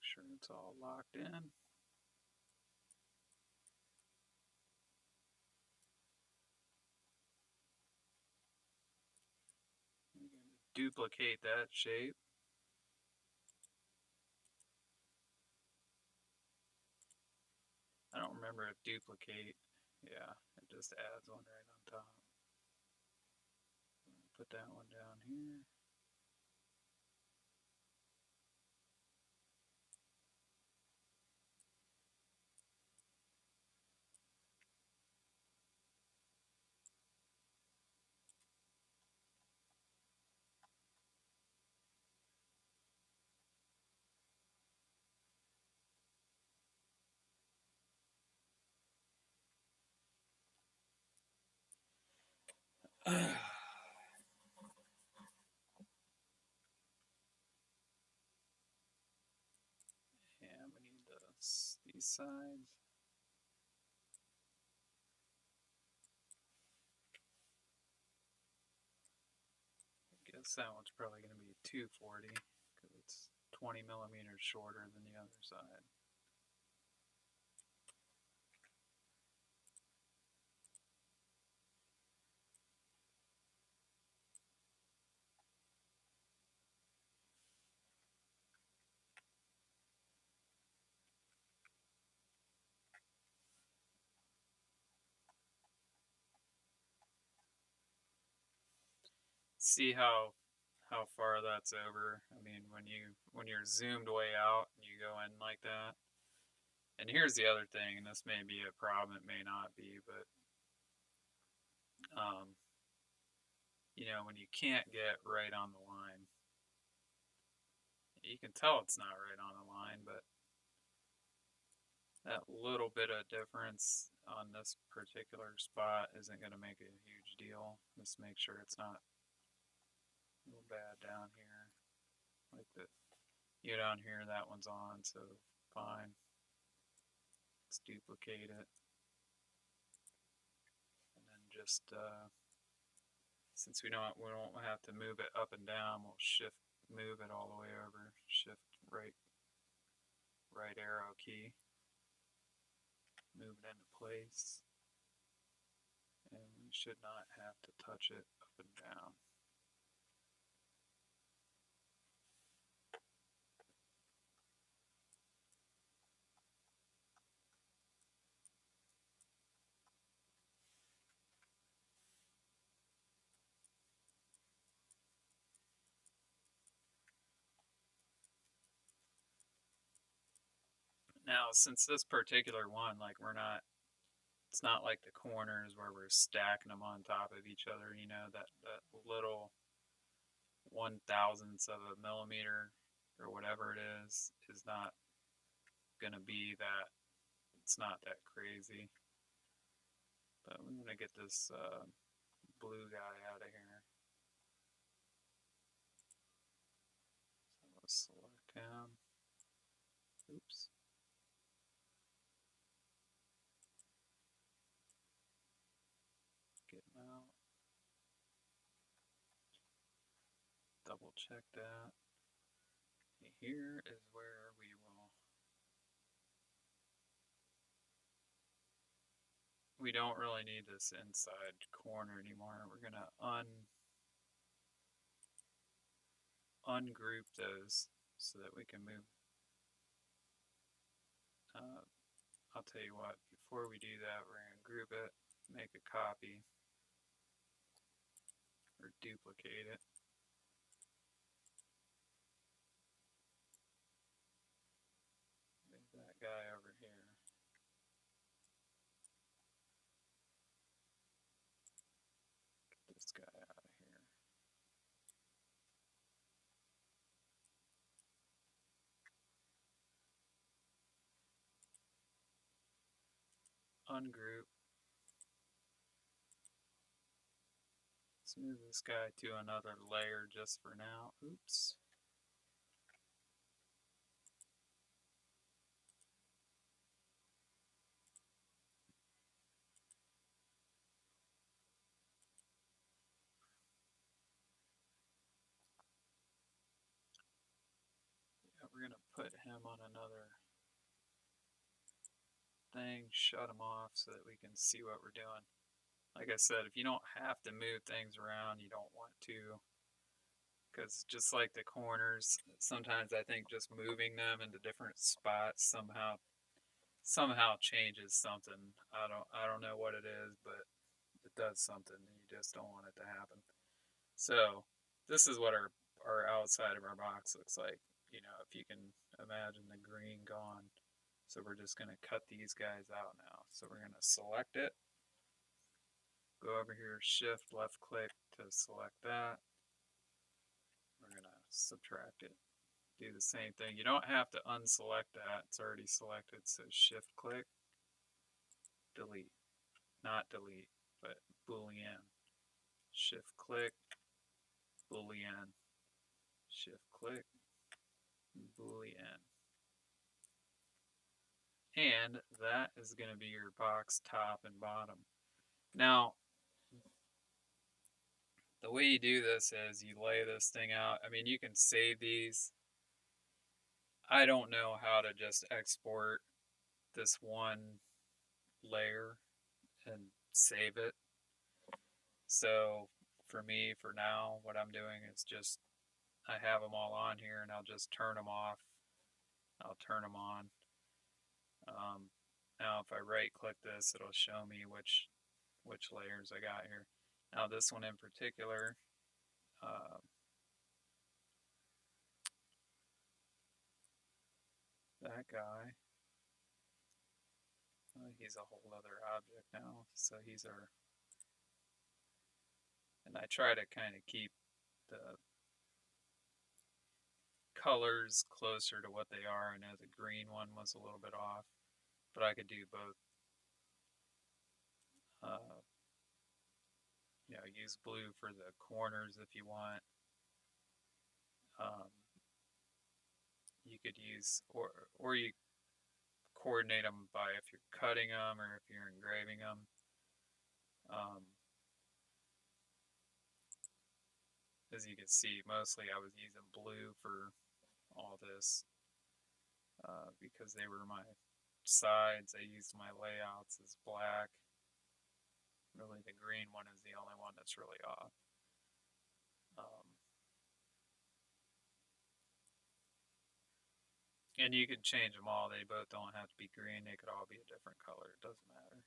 sure it's all locked in. Duplicate that shape. I don't remember if duplicate, yeah, it just adds one right on top. Put that one down here. And we need these sides. I guess that one's probably going to be 240 because it's 20 millimeters shorter than the other side. See how far that's over. I mean, when you're zoomed way out and you go in like that. And here's the other thing, and this may be a problem, it may not be, but you know, when you can't get right on the line, you can tell it's not right on the line, but that little bit of difference on this particular spot isn't going to make a huge deal. Just make sure it's not a little bad down here. Like the, you down here, that one's on, so fine. Let's duplicate it. And then just, since we don't have to move it up and down, we'll move it all the way over. Shift right arrow key. Move it into place, and we should not have to touch it up and down. Now, since this particular one, like it's not like the corners where we're stacking them on top of each other, you know, that little 1/1000th of a millimeter or whatever it is not gonna be that, it's not that crazy. But I'm gonna get this blue guy out of here. So let's select him. Oops. Get him out. Double check that. Here is where we will. We don't really need this inside corner anymore. We're gonna ungroup those so that we can move. I'll tell you what, before we do that, we're going to group it, make a copy, or duplicate it. Move that guy over here. Get this guy out of here. Ungroup. Let's move this guy to another layer just for now. Oops. Yeah, we're going to put him on another thing, shut them off so that we can see what we're doing. Like I said, if you don't have to move things around, you don't want to. Because just like the corners, sometimes I think just moving them into different spots somehow changes something. I don't know what it is, but it does something. You just don't want it to happen. So this is what our outside of our box looks like. You know, if you can imagine the green gone. So we're just going to cut these guys out now. So we're going to select it. Go over here, shift, left click to select that. We're going to subtract it. Do the same thing. You don't have to unselect that. It's already selected. So shift click, delete. Not delete, but Boolean. Shift click, Boolean. Shift click, Boolean. And that is going to be your box top and bottom. Now, the way you do this is you lay this thing out. I mean, you can save these. I don't know how to just export this one layer and save it. So for me, for now, what I'm doing is just, I have them all on here and I'll just turn them off. I'll turn them on. Now if I right click this, it'll show me which layers I got here. Now this one in particular, that guy, he's a whole other object now, so he's our, and I try to kind of keep the colors closer to what they are. I know the green one was a little bit off, but I could do both. You know, use blue for the corners if you want. You could use, or you coordinate them by if you're cutting them or if you're engraving them. As you can see, mostly I was using blue for all this because they were my sides. I used my layouts as black. Really, the green one is the only one that's really off. And you could change them all. They both don't have to be green. They could all be a different color. It doesn't matter.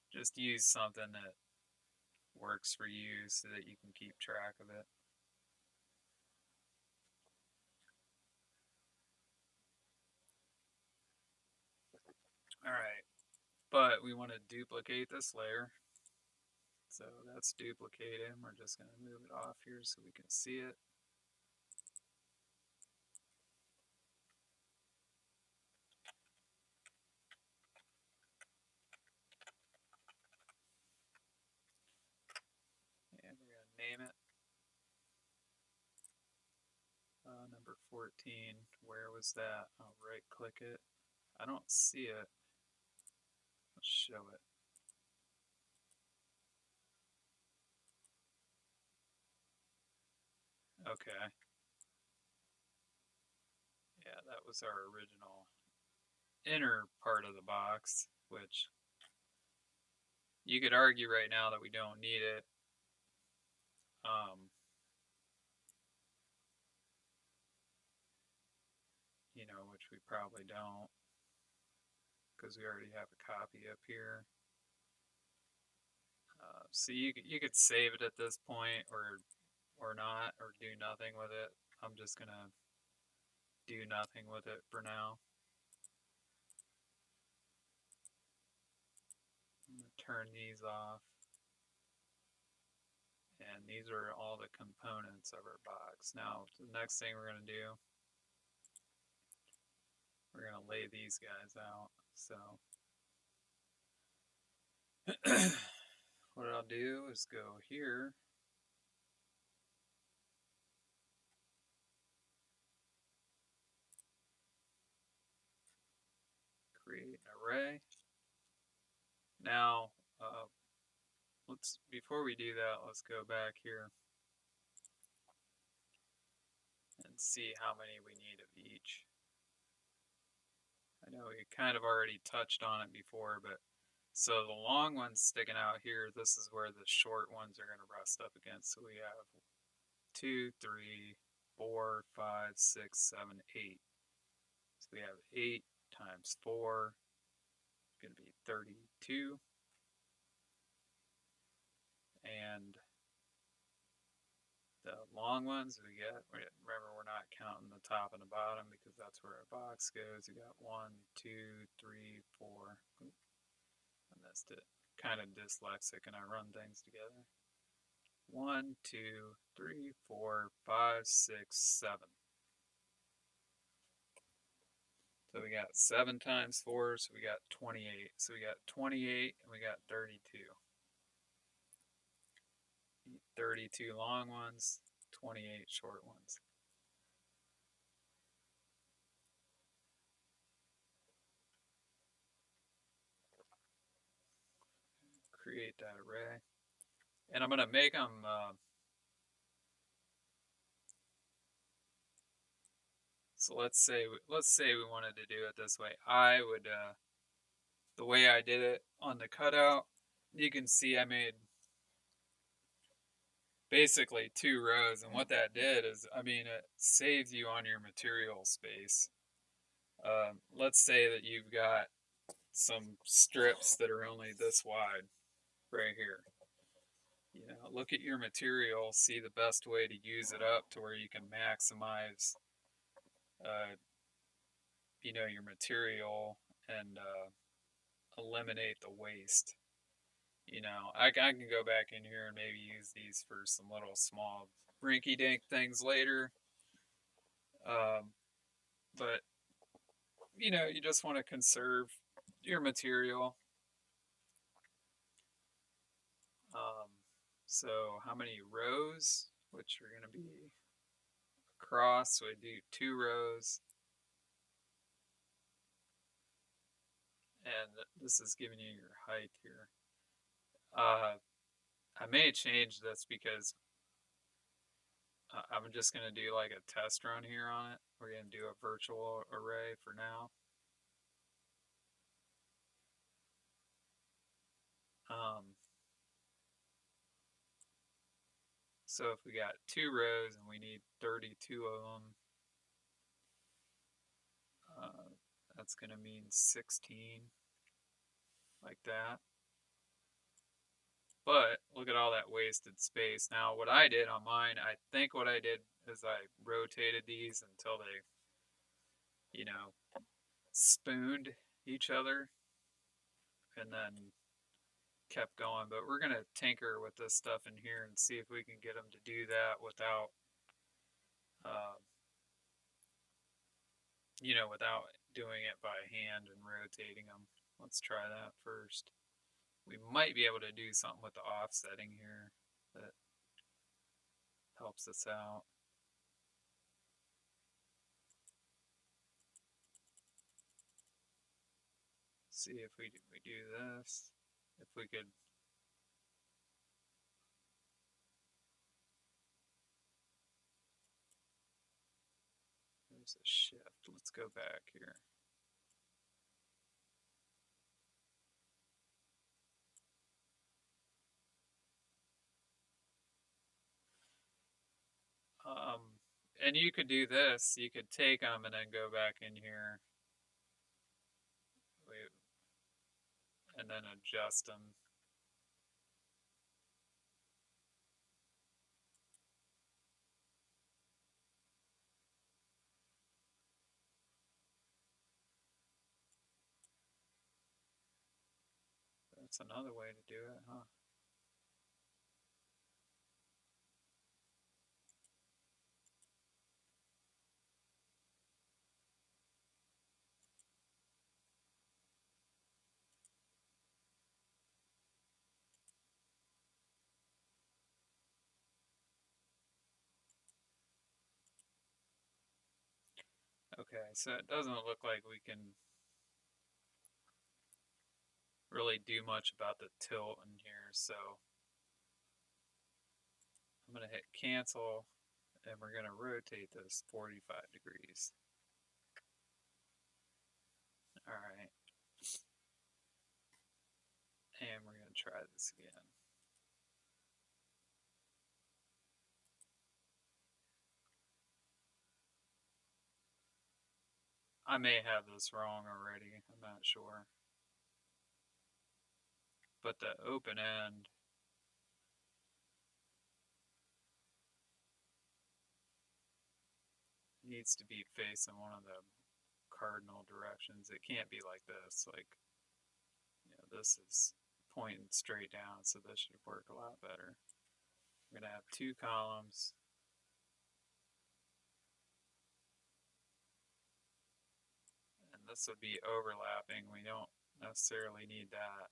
Just use something that works for you so that you can keep track of it. Alright, but we want to duplicate this layer. So that's duplicated. We're just going to move it off here so we can see it. And we're going to name it. Number 14. Where was that? I'll right click it. I don't see it. Let's show it. Okay. Yeah, that was our original inner part of the box, which you could argue right now that we don't need it. You know, which we probably don't, because we already have a copy up here. So you could save it at this point, or not, or do nothing with it. I'm just gonna do nothing with it for now. I'm gonna turn these off. And these are all the components of our box. Now, the next thing we're going to do, we're going to lay these guys out. So, what I'll do is go here. Create an array. Now, before we do that, let's go back here and see how many we need of each. know we kind of already touched on it before, but so the long ones sticking out here, this is where the short ones are going to rust up against. So we have 2, 3, 4, 5, 6, 7, 8. So we have 8 times 4, it's going to be 32. And the long ones we get, remember we're not counting the top and the bottom because that's where our box goes. We got 1, 2, 3, 4. I missed it. Kind of dyslexic and I run things together. 1, 2, 3, 4, 5, 6, 7. So we got 7 times 4, so we got 28. So we got 28 and we got 32. 32 long ones, 28 short ones. Create that array. And I'm going to make them, so let's say we wanted to do it this way. I would, the way I did it on the cutout, you can see I made basically 2 rows, and what that did is, I mean, it saves you on your material space. Let's say that you've got some strips that are only this wide right here. You know, look at your material, see the best way to use it up to where you can maximize, you know, your material and eliminate the waste. You know, I can go back in here and maybe use these for some little small rinky-dink things later. But, you know, you just want to conserve your material. So how many rows, which are going to be across, so I do 2 rows. And this is giving you your height here. I may change this because I'm just going to do like a test run here on it. We're going to do a virtual array for now. So if we got 2 rows and we need 32 of them, that's going to mean 16, like that. But look at all that wasted space. Now what I did on mine, I think what I did is I rotated these until they, you know, spooned each other and then kept going. But we're going to tinker with this stuff in here and see if we can get them to do that without, you know, without doing it by hand and rotating them. Let's try that first. We might be able to do something with the offsetting here that helps us out. See if we do this, if we could. There's a shift. Let's go back here. And you could do this. You could take them and then go back in here. And then adjust them. That's another way to do it, huh? Okay, so it doesn't look like we can really do much about the tilt in here, so I'm going to hit cancel and we're going to rotate this 45 degrees. Alright. And we're going to try this again. I may have this wrong already. I'm not sure. But the open end needs to be facing one of the cardinal directions. It can't be like this. Like, this is pointing straight down, so this should work a lot better. We're going to have 2 columns. And this would be overlapping. We don't necessarily need that.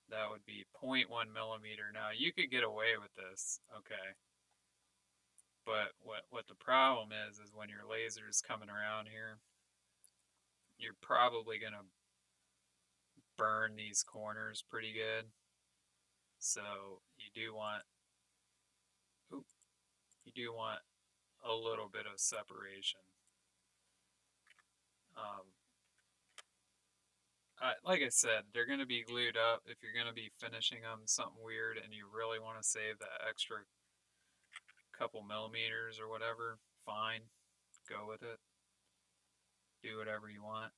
That would be 0.1 millimeter. Now, you could get away with this, okay. But what the problem is when your laser is coming around here, you're probably going to burn these corners pretty good. So you do want a little bit of separation. Like I said, they're going to be glued up. If you're going to be finishing them something weird and you really want to save that extra couple millimeters or whatever, fine, go with it. Do whatever you want.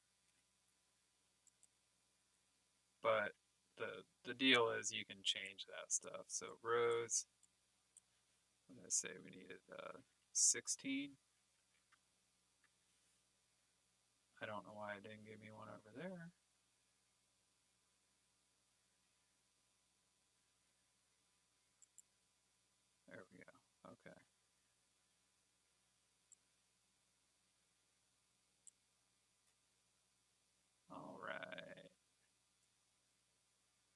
But the deal is you can change that stuff. So rows, what did I say we needed? 16. I don't know why it didn't give me one over there. There we go. Okay. All right.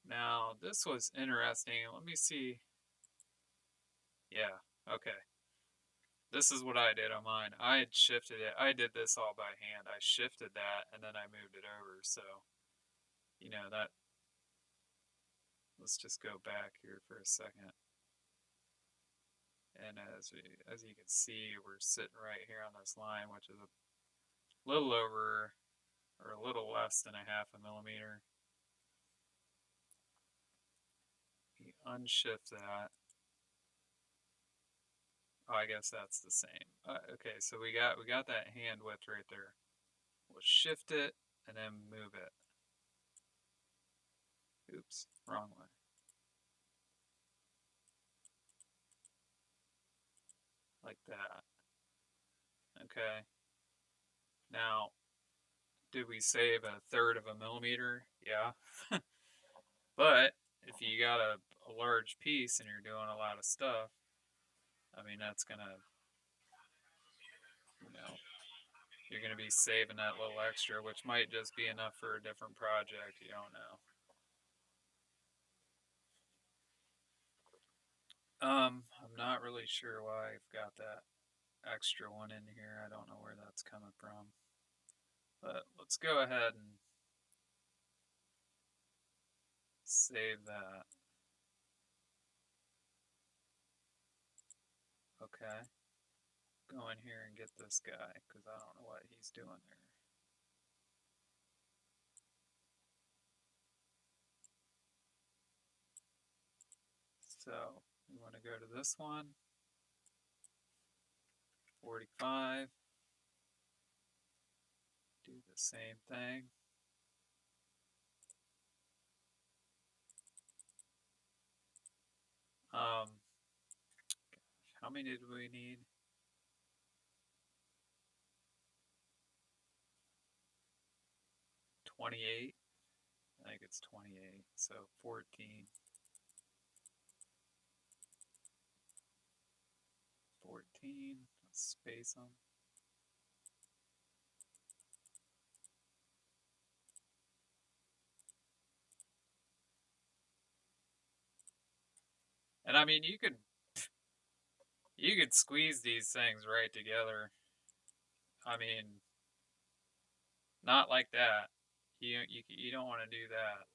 Now, this was interesting. Let me see. Yeah, okay. This is what I did on mine. I had shifted it. I did this all by hand. I shifted that and then I moved it over. So, that. Let's just go back here for a second. And as you can see, we're sitting right here on this line, which is a little over or a little less than a half a millimeter. We unshift that. Oh, I guess that's the same. Okay, so we got that hand width right there. We'll shift it and then move it. Oops, wrong way. Like that. Okay. Now, did we save a third of a millimeter? Yeah. But if you got a large piece and you're doing a lot of stuff, I mean, that's gonna, you're gonna be saving that little extra, which might just be enough for a different project. You don't know. I'm not really sure why I've got that extra one in here. I don't know where that's coming from. But let's go ahead and save that. Okay. Go in here and get this guy, because I don't know what he's doing there. So, we want to go to this one. 45. Do the same thing. How many did we need? 28. I think it's 28. So 14. 14. Let's space them. And I mean, you could squeeze these things right together. I mean, not like that. You don't want to do that.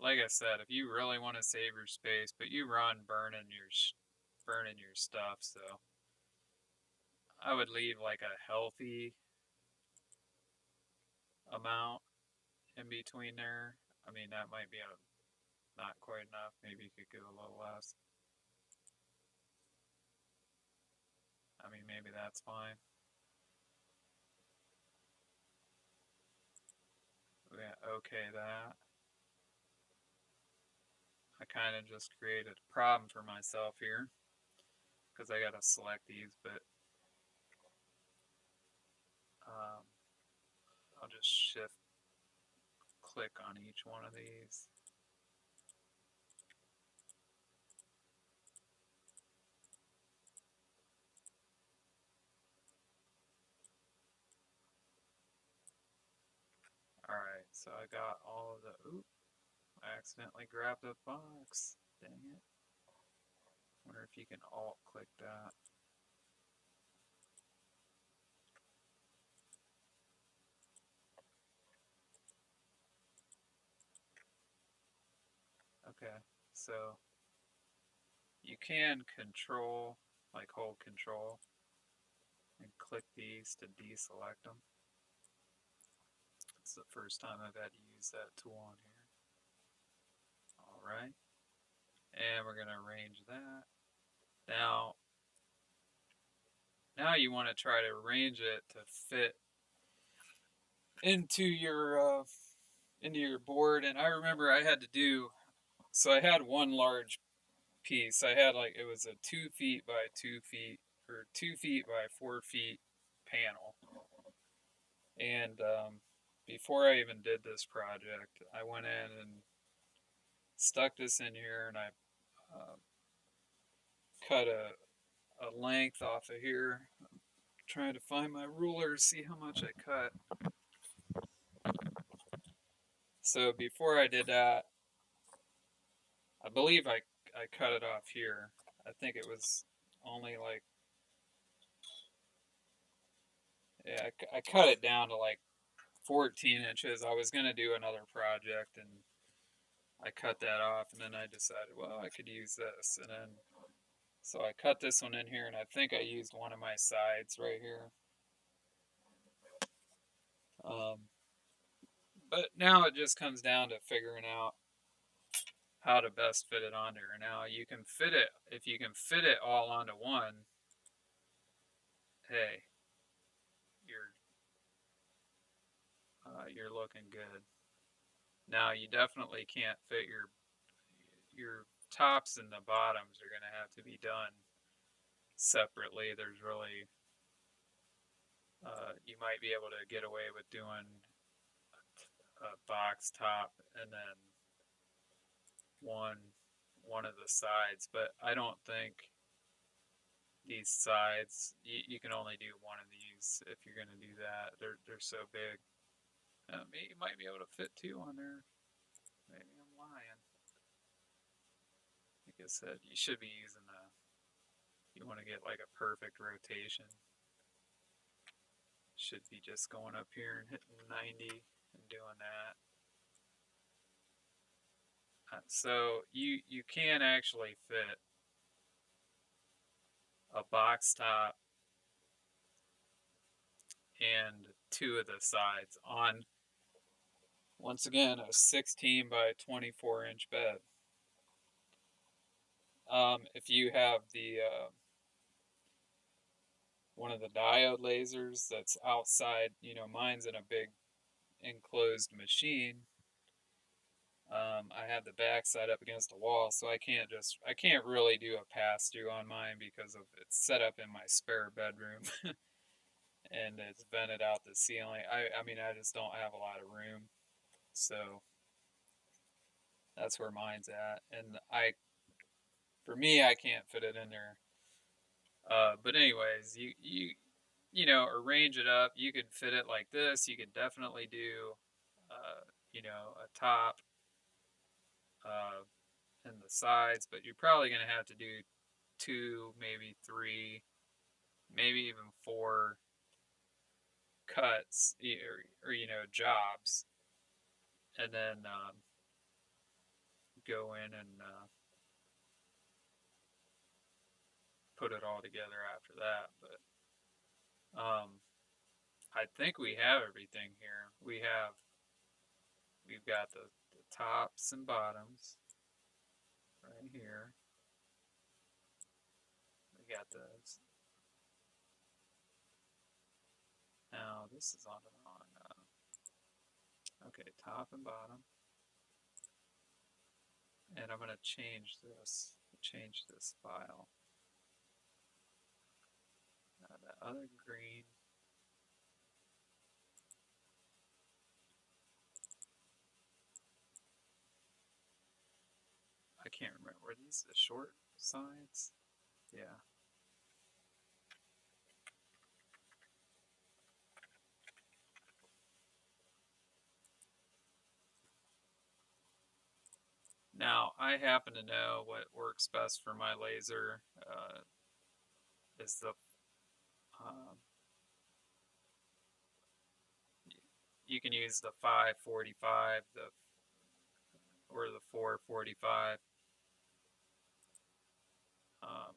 Like I said, if you really want to save your space, but you run burning your stuff, so I would leave like a healthy amount in between there. I mean, that might be not quite enough. Maybe you could go a little less. I mean, maybe that's fine. Okay that. I kind of just created a problem for myself here because I got to select these, but um, I'll just shift click on each one of these. Alright, so I got all of the, oop, I accidentally grabbed a box. Dang it. Wonder if you can alt click that. Okay, so you can control, like hold control, and click these to deselect them. It's the first time I've had to use that tool on here. Alright, and we're going to arrange that. Now you want to try to arrange it to fit into your board. And I remember I had to do, so I had one large piece. I had like, it was a 2 feet by 2 feet or 2 feet by 4 feet panel. And before I even did this project, I went in and stuck this in here, and I cut a length off of here. I'm trying to find my ruler, see how much I cut. So before I did that, I believe I cut it off here. I think it was only like, yeah, I cut it down to like 14 inches. I was going to do another project, and I cut that off, and then I decided, well, I could use this. And then, so I cut this one in here, and I think I used one of my sides right here. But now it just comes down to figuring out how to best fit it on there. Now you can fit it, if you can fit it all onto one, hey, you're looking good. Now you definitely can't fit your tops and the bottoms are going to have to be done separately. There's really you might be able to get away with doing a box top and then one of the sides, but I don't think these sides you can only do one of these if you're going to do that. They're so big. You might be able to fit two on there. Maybe I'm lying. Like I said, you should be using you want to get like a perfect rotation. Should be just going up here and hitting 90 and doing that. So you can actually fit a box top and two of the sides on, once again, a 16 by 24 inch bed. If you have the one of the diode lasers that's outside, mine's in a big enclosed machine. I have the backside up against the wall, so I can't really do a pass through on mine because of it's set up in my spare bedroom and it's vented out the ceiling. I mean, I just don't have a lot of room, so that's where mine's at. And for me, I can't fit it in there. But anyways, arrange it up. You could fit it like this. You could definitely do, a top, and the sides, but you're probably going to have to do two, maybe three, maybe even four cuts or jobs, and then go in and put it all together after that. But I think we have everything here. We've got the tops and bottoms right here. We got those. Now this is on the wrong. Okay, top and bottom. And I'm gonna change this. Change this file. The other green. I can't remember. Were these the short sides? Yeah. Now, I happen to know what works best for my laser is the um, you can use the 545 or the 445. Um,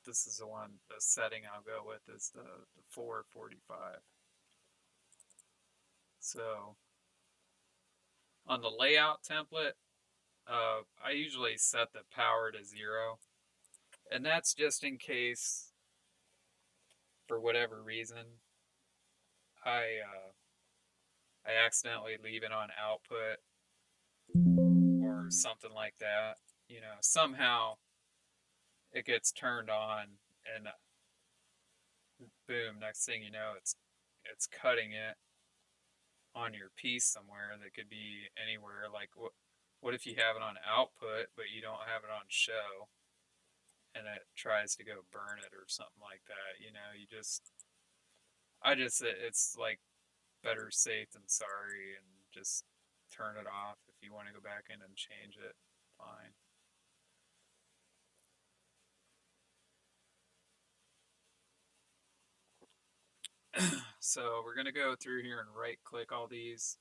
this is the setting I'll go with is the 445. So on the layout template, I usually set the power to 0. And that's just in case, for whatever reason, I accidentally leave it on output or something like that. You know, somehow it gets turned on and boom, next thing you know, it's cutting it on your piece somewhere that could be anywhere. Like what if you have it on output but you don't have it on show and it tries to go burn it or something like that? You know, it's like better safe than sorry and just turn it off. If you want to go back in and change it, fine. So we're going to go through here and right click all these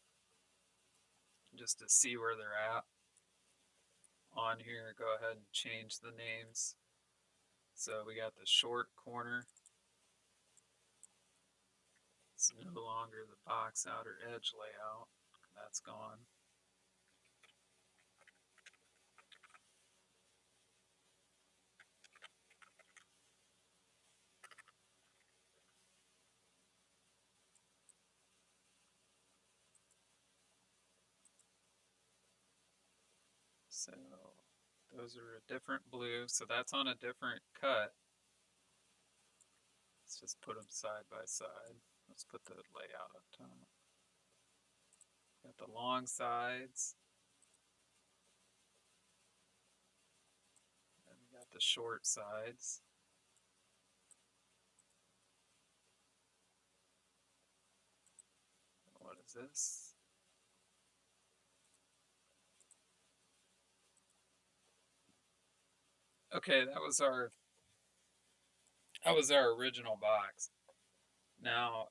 just to see where they're at. On here, go ahead and change the names. So we got the short corner. It's no longer the box outer edge layout. That's gone. So those are a different blue. So that's on a different cut. Let's just put them side by side. Let's put the layout up top. Got the long sides. And we got the short sides. What is this? Okay, that was our original box. Now,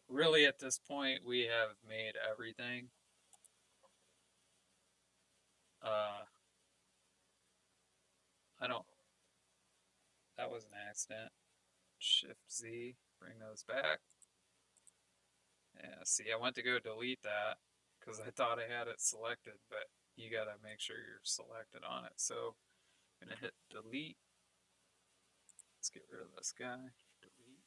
really at this point, we have made everything. I don't, that was an accident. Shift Z, bring those back. Yeah, see, I went to go delete that because I thought I had it selected, but you gotta make sure you're selected on it. So I'm gonna hit delete. Let's get rid of this guy. Delete.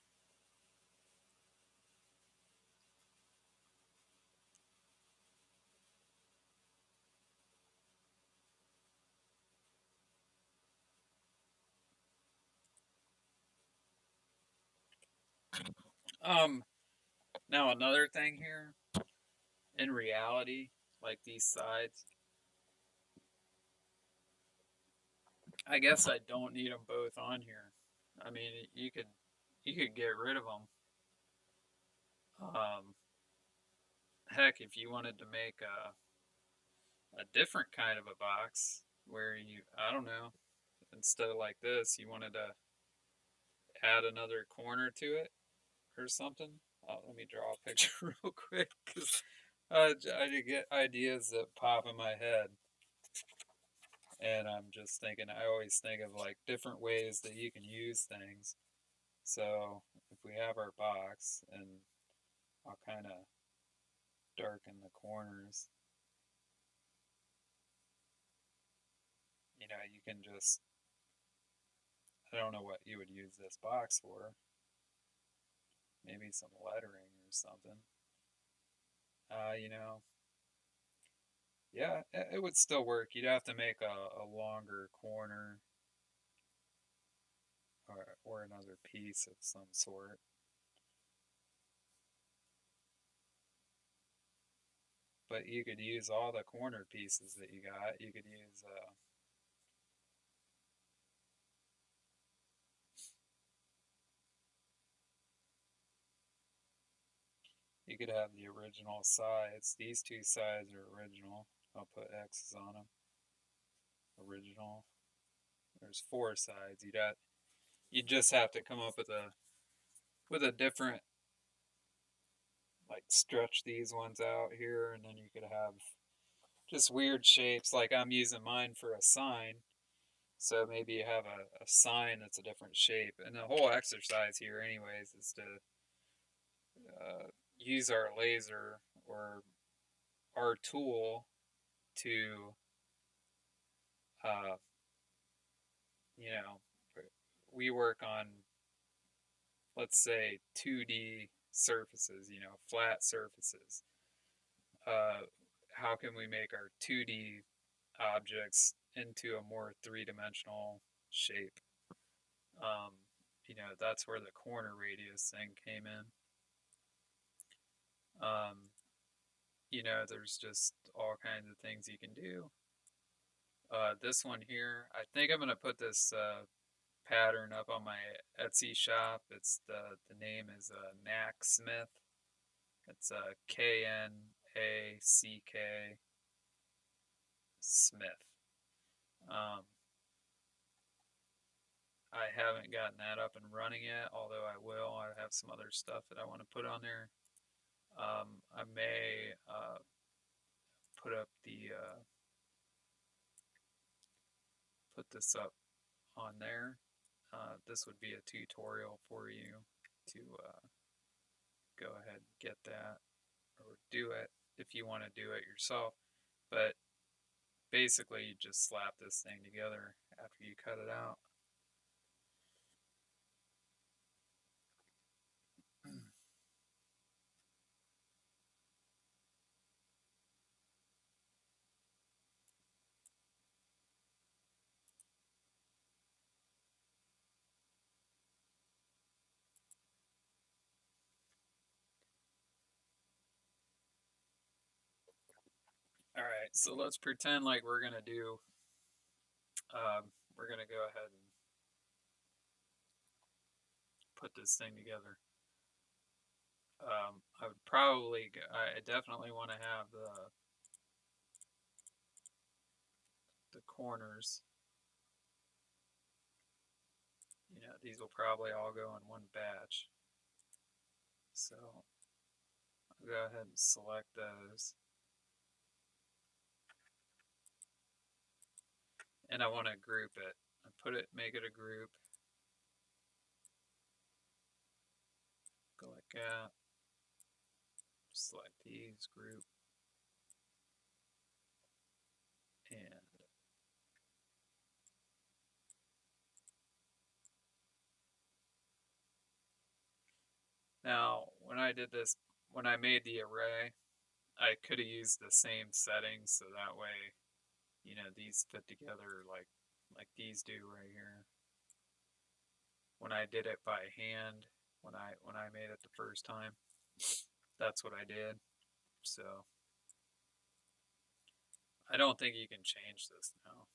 Now another thing here, in reality, like these sides, I guess I don't need them both on here. I mean, you could get rid of them. Heck, if you wanted to make a different kind of a box where I don't know, instead of like this, you wanted to add another corner to it or something. Let me draw a picture real quick because I get ideas that pop in my head. And I'm just thinking, I always think of like different ways that you can use things. So we have our box, and I'll kind of darken the corners. You know, you can just, I don't know what you would use this box for. Maybe some lettering or something. You know, yeah, it would still work. You'd have to make a longer corner or another piece of some sort. But you could use all the corner pieces that you got. You could have the original sides. These two sides are original. I'll put X's on them. Original. There's four sides. You just have to come up with a different, like, stretch these ones out here, and then you could have just weird shapes. Like I'm using mine for a sign, so maybe you have a sign that's a different shape. And the whole exercise here, anyways, is to use our laser or our tool to, uh, you know, we work on, let's say, 2D surfaces, flat surfaces. How can we make our 2D objects into a more three-dimensional shape? That's where the corner radius thing came in. There's just all kinds of things you can do. This one here, I think I'm going to put this pattern up on my Etsy shop. The name is Knack Smith. It's Knack Smith. I haven't gotten that up and running yet, although I will. I have some other stuff that I want to put on there. I may put up put this up on there. This would be a tutorial for you to go ahead and get that, or do it if you want to do it yourself. But basically, you just slap this thing together after you cut it out. Alright, so let's pretend like we're going to we're going to go ahead and put this thing together. I definitely want to have the corners. These will probably all go in one batch. So I'll go ahead and select those. And I want to group it. Make it a group. Go like that. Select these, group. And now, when I made the array, I could have used the same settings, so that way, these fit together like these do right here. When I did it by hand, when I made it the first time, that's what I did. So I don't think you can change this now,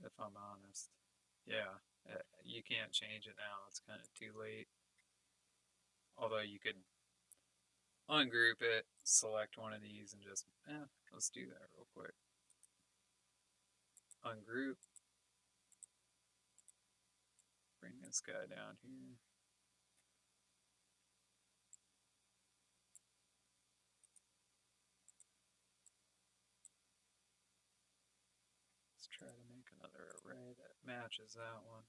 if I'm honest. Yeah, you can't change it now. It's kind of too late. Although you could ungroup it, select one of these, and just, let's do that real quick. Ungroup. Bring this guy down here. Let's try to make another array that matches that one.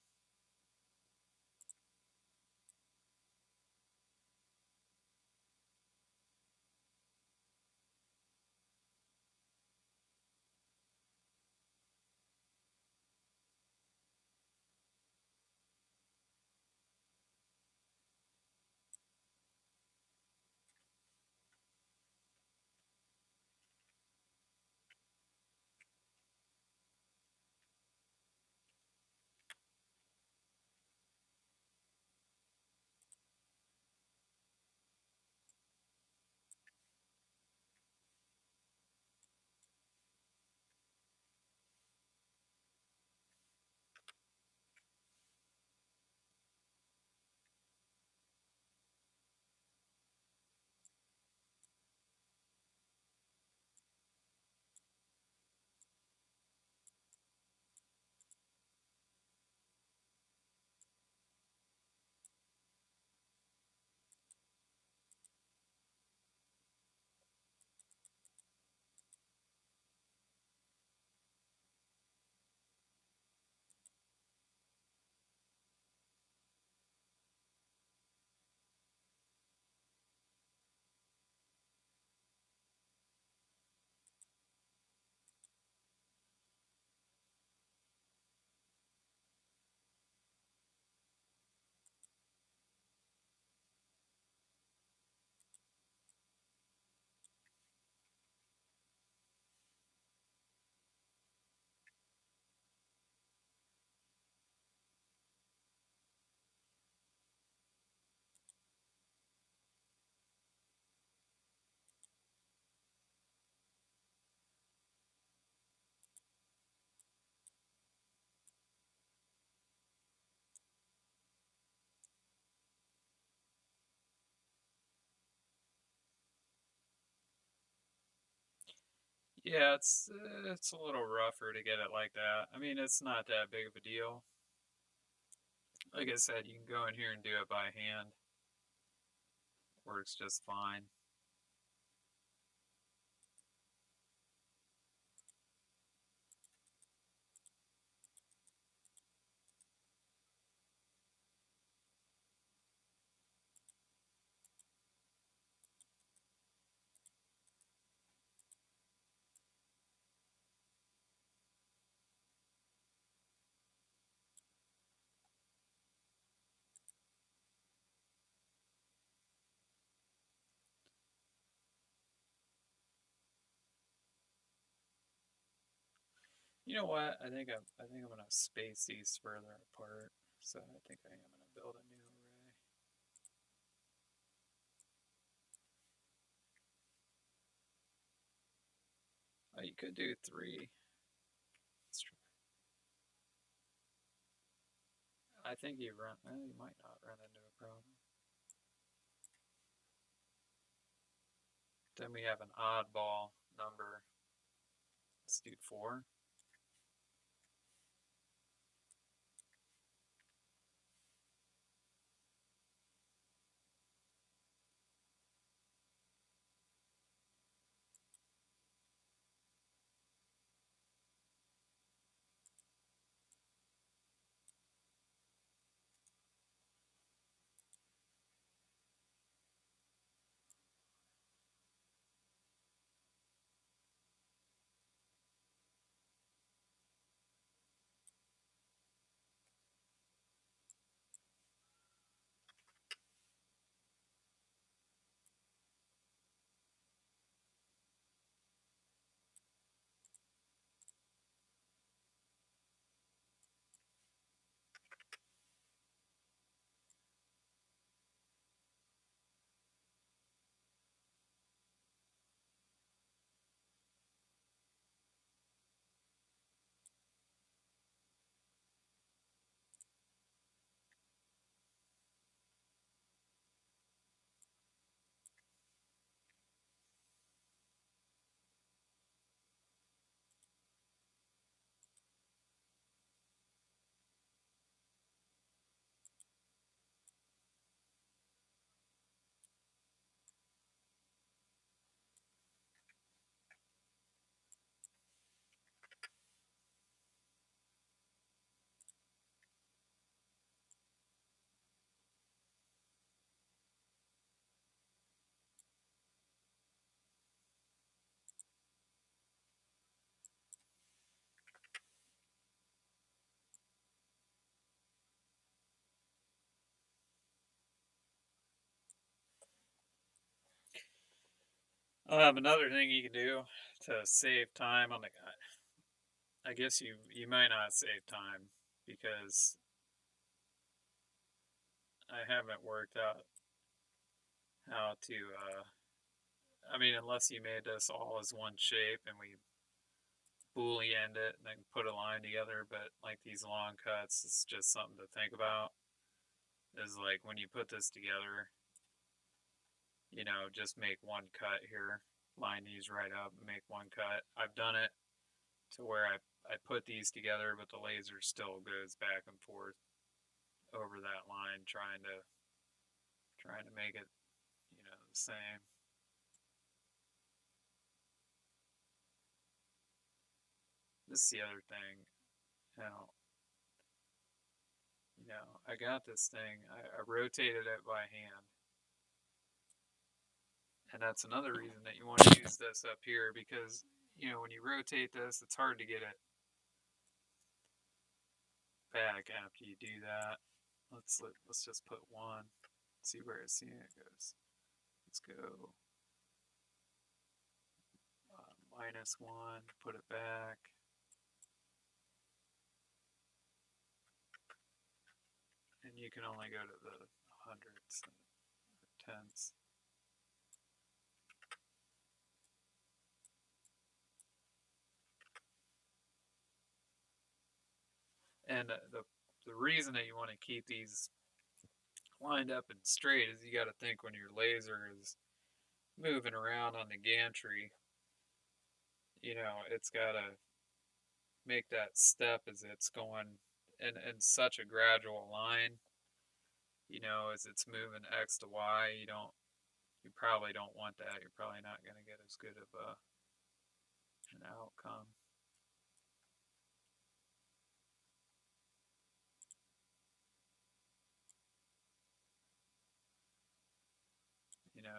Yeah, it's a little rougher to get it like that. I mean, it's not that big of a deal. Like I said, you can go in here and do it by hand. Works just fine. You know what? I think I'm gonna space these further apart. So I think I am gonna build a new array. Oh, you could do three. Let's try. I think you run. You might not run into a problem. Then we have an oddball number. Let's do four. I'll have another thing you can do to save time on the. I guess you might not save time because I haven't worked out how to. I mean, unless you made this all as one shape and we boolean it and then put a line together, but like these long cuts, it's just something to think about. Is like when you put this together, just make one cut here, line these right up and make one cut. I've done it to where I put these together, but the laser still goes back and forth over that line, trying to make it, the same. This is the other thing. Now, I got this thing. I rotated it by hand, and that's another reason that you want to use this up here because when you rotate this, it's hard to get it back after you do that. Let's just put one. See where it goes. Let's go -1. Put it back. And you can only go to the hundreds and tenths. And the reason that you want to keep these lined up and straight is you got to think when your laser is moving around on the gantry, it's got to make that step as it's going in such a gradual line, as it's moving X to Y. You probably don't want that. You're probably not going to get as good of an outcome.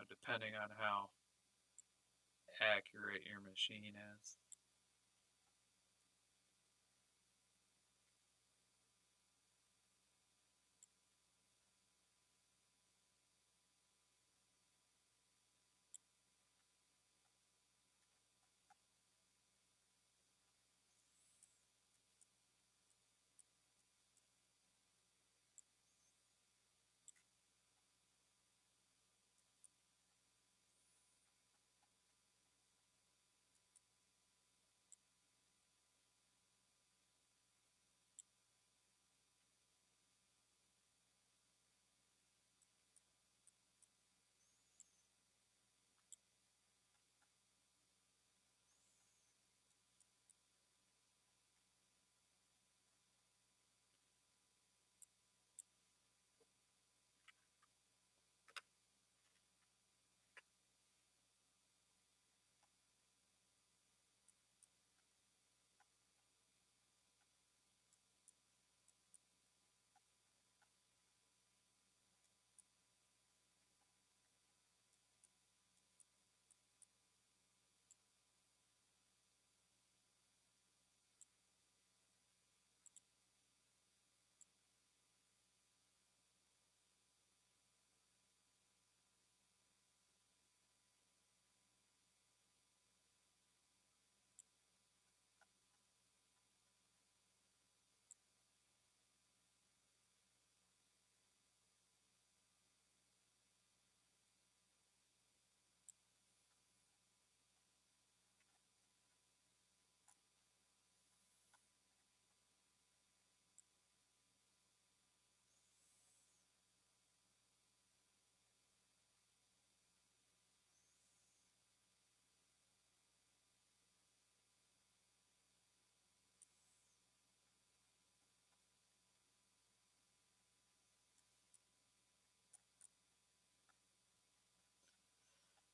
Depending on how accurate your machine is.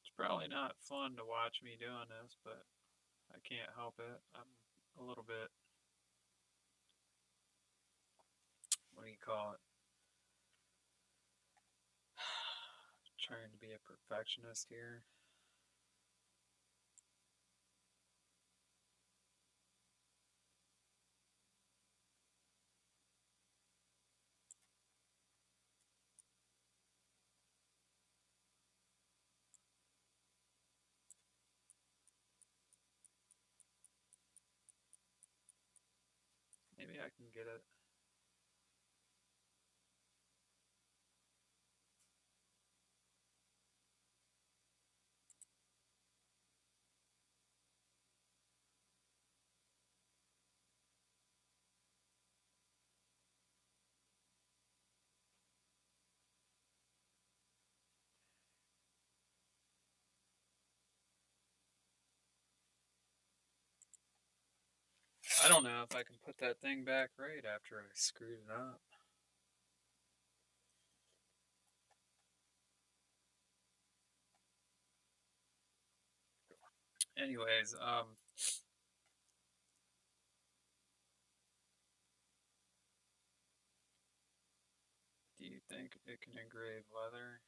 It's probably not fun to watch me doing this, but I can't help it. I'm a little bit, what do you call it? Trying to be a perfectionist here. Maybe I can get it. I don't know if I can put that thing back right after I screwed it up. Anyways, do you think it can engrave leather?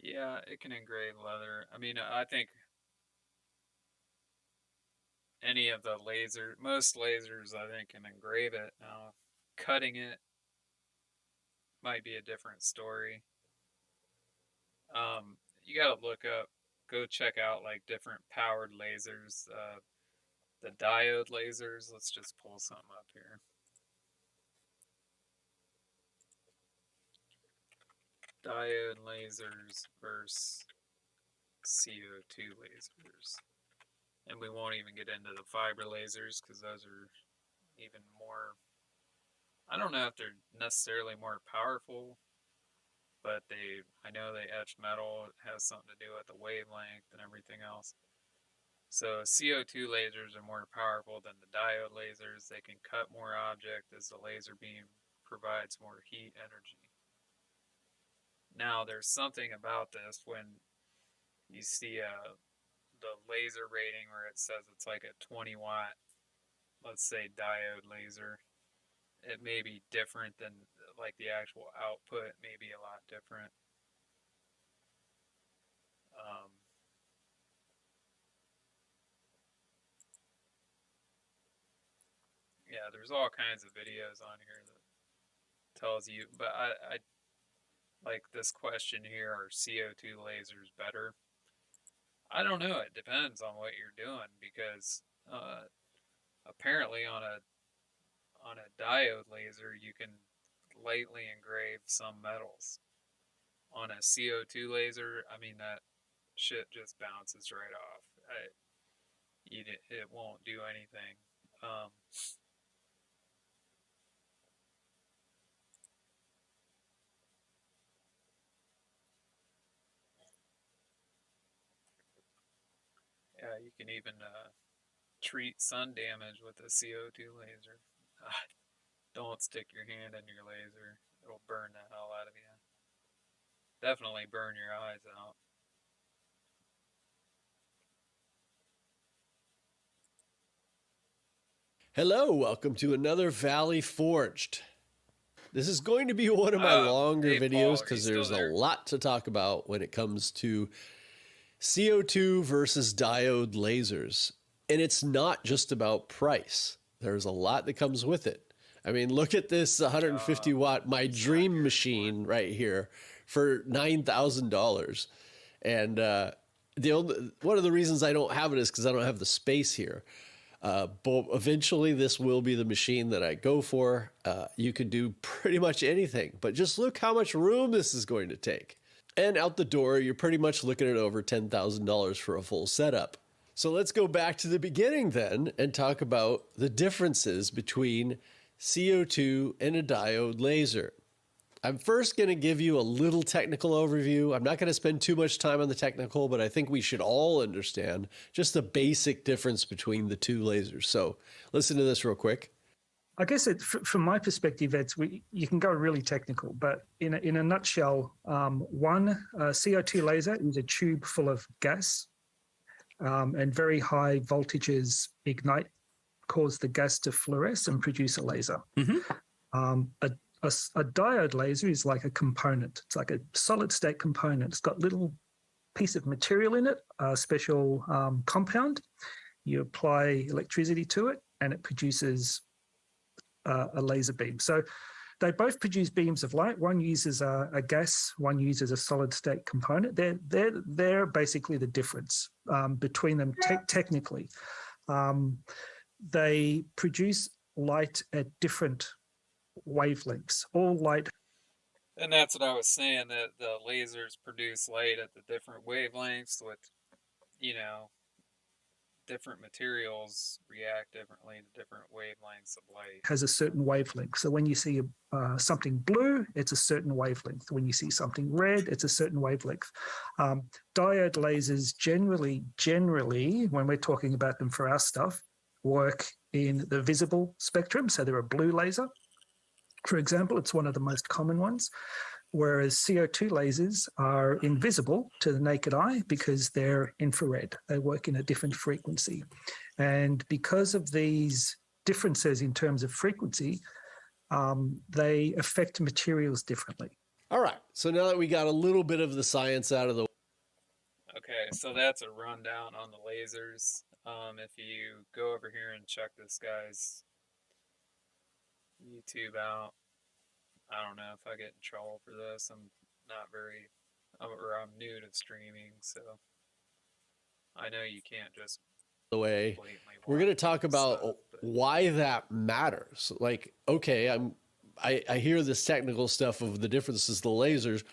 Yeah, it can engrave leather. I mean, I think any of the most lasers, I think, can engrave it. Now, cutting it might be a different story. You gotta go check out like different powered lasers, the diode lasers. Let's just pull some up here. diode lasers versus CO2 lasers. And we won't even get into the fiber lasers because those are even more, I don't know if they're necessarily more powerful, but I know they etch metal. It has something to do with the wavelength and everything else. So CO2 lasers are more powerful than the diode lasers. They can cut more object as the laser beam provides more heat energy. Now there's something about this when you see the laser rating where it says it's like a 20 watt, let's say diode laser. It may be different than like the actual output may be a lot different. Yeah, there's all kinds of videos on here that tells you, but I like this question here: are CO2 lasers better? I don't know. It depends on what you're doing because apparently on a diode laser you can lightly engrave some metals. On a CO2 laser, I mean that shit just bounces right off. It won't do anything. Yeah, you can even treat sun damage with a CO2 laser. Don't stick your hand in your laser. It'll burn the hell out of you. Definitely burn your eyes out. Hello, welcome to another Valley Forged. This is going to be one of my longer hey, videos because there's a lot to talk about when it comes to CO2 versus diode lasers. And it's not just about price. There's a lot that comes with it. I mean, look at this 150 watt, my dream machine right here for $9,000. And one of the reasons I don't have it is because I don't have the space here. But eventually this will be the machine that I go for. You can do pretty much anything, but just look how much room this is going to take. And out the door, you're pretty much looking at over $10,000 for a full setup. So let's go back to the beginning then and talk about the differences between CO2 and a diode laser. I'm first going to give you a little technical overview. I'm not going to spend too much time on the technical, but I think we should all understand just the basic difference between the two lasers. So listen to this real quick. I guess from my perspective, you can go really technical, but in a nutshell, one CO2 laser is a tube full of gas, and very high voltages ignite, cause the gas to fluoresce and produce a laser. Mm-hmm. A diode laser is like a component. It's like a solid state component. It's got little piece of material in it, a special compound. You apply electricity to it, and it produces a laser beam. So they both produce beams of light. One uses a gas, one uses a solid state component. They're basically the difference between them technically. They produce light at different wavelengths. All light. And that's what I was saying, that the lasers produce light at the different wavelengths with, different materials react differently to different wavelengths of light. Has a certain wavelength. So when you see something blue, it's a certain wavelength. When you see something red, it's a certain wavelength. Diode lasers generally, when we're talking about them for our stuff, work in the visible spectrum. So they're a blue laser, for example. It's one of the most common ones. Whereas CO2 lasers are invisible to the naked eye because they're infrared. They work in a different frequency. And because of these differences in terms of frequency, they affect materials differently. All right. So now that we got a little bit of the science out of the way. Okay, so that's a rundown on the lasers. If you go over here and check this guy's YouTube out, I don't know if I get in trouble for this. I'm new to streaming, so I know you can't just the way. We're going to talk about why that matters. Like, okay, I hear this technical stuff of the differences, the lasers.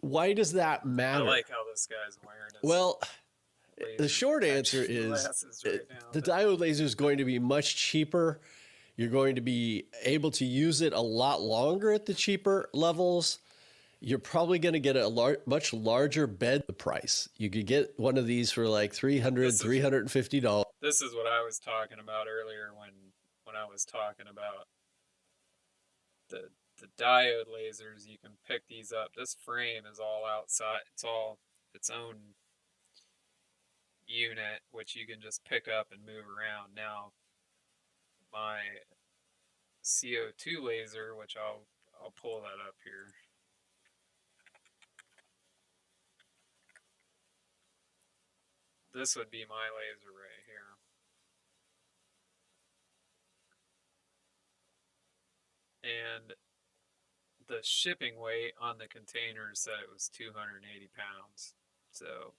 Why does that I matter? like how this guy's wearing his Well, the laser short answer protection is glasses right now. the but- diode laser is going to be much cheaper. You're going to be able to use it a lot longer at the cheaper levels. You're probably going to get a much larger bed price. You could get one of these for like $300, $350. This is what I was talking about earlier when I was talking about the diode lasers. You can pick these up. This frame is all outside. It's all its own unit, which you can just pick up and move around. Now, my CO2 laser, which I'll pull that up here. This would be my laser right here. And the shipping weight on the container said it was 280 pounds. So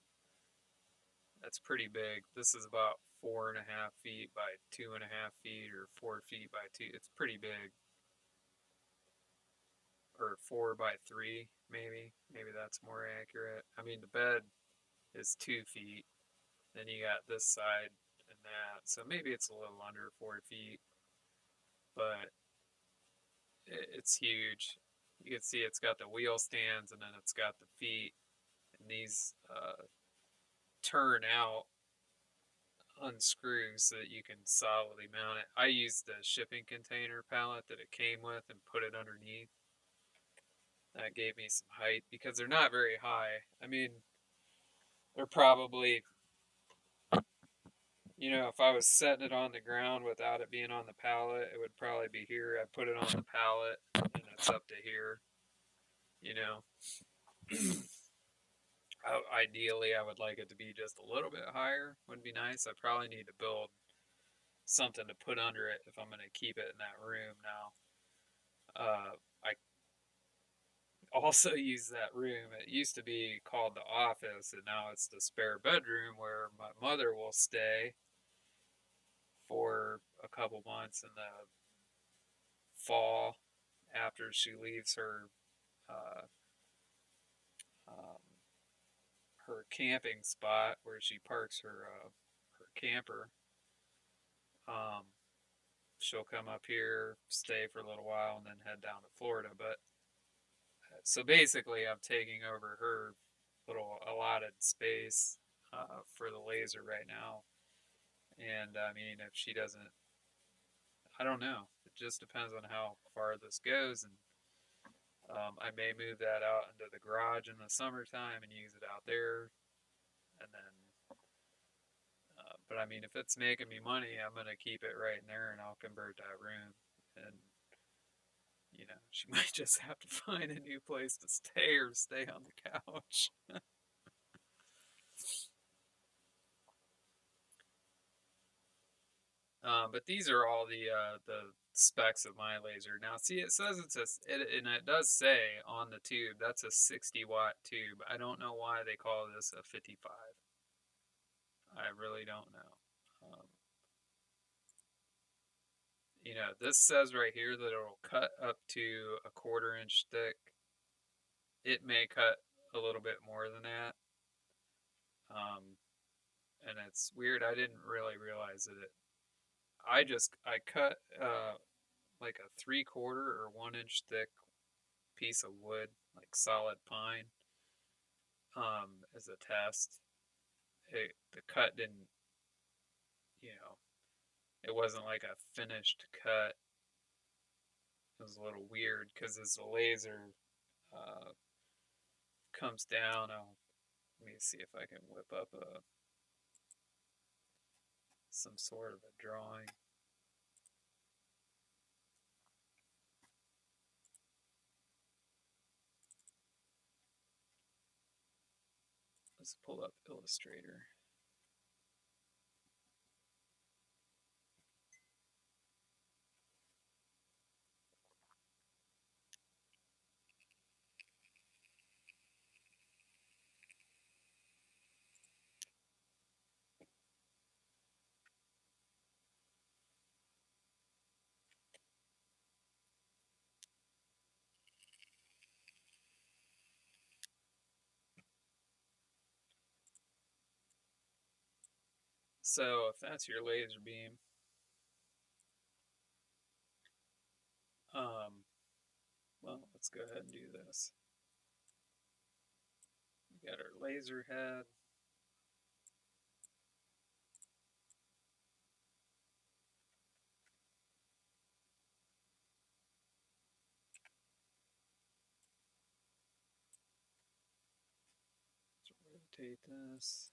that's pretty big. This is about 4.5 feet by 2.5 feet, or 4 feet by 2. It's pretty big. Or 4 by 3, maybe. Maybe that's more accurate. I mean, the bed is 2 feet. Then you got this side and that. So maybe it's a little under 4 feet. But it's huge. You can see it's got the wheel stands, and then it's got the feet. And these turn out, unscrew, so that you can solidly mount it. I used the shipping container pallet that it came with and put it underneath. That gave me some height because they're not very high. I mean, they're probably, if I was setting it on the ground without it being on the pallet, it would probably be here. I put it on the pallet and it's up to here, you know. Ideally, I would like it to be just a little bit higher. Would be nice. I probably need to build something to put under it if I'm going to keep it in that room now. I also use that room. It used to be called the office, and now it's the spare bedroom where my mother will stay for a couple months in the fall after she leaves her uh, um, her camping spot where she parks her camper. She'll come up here, stay for a little while, and then head down to Florida. But so basically, I'm taking over her little allotted space for the laser right now. And I mean, if she doesn't, I don't know. It just depends on how far this goes. And I may move that out into the garage in the summertime and use it out there. And then, but I mean, if it's making me money, I'm going to keep it right in there, and I'll convert that room. And, she might just have to find a new place to stay or stay on the couch. But these are all the specs of my laser. Now, see, it says and it does say on the tube that's a 60-watt tube. I don't know why they call this a 55. I really don't know. This says right here that it'll cut up to a 1/4 inch thick. It may cut a little bit more than that. And it's weird. I didn't really realize that I cut like a 3/4 or 1 inch thick piece of wood, like solid pine, as a test. The cut didn't, it wasn't like a finished cut. It was a little weird because as the laser comes down, let me see if I can whip up some sort of a drawing. Let's pull up Illustrator. So if that's your laser beam, well, let's go ahead and do this. We got our laser head. Let's rotate this.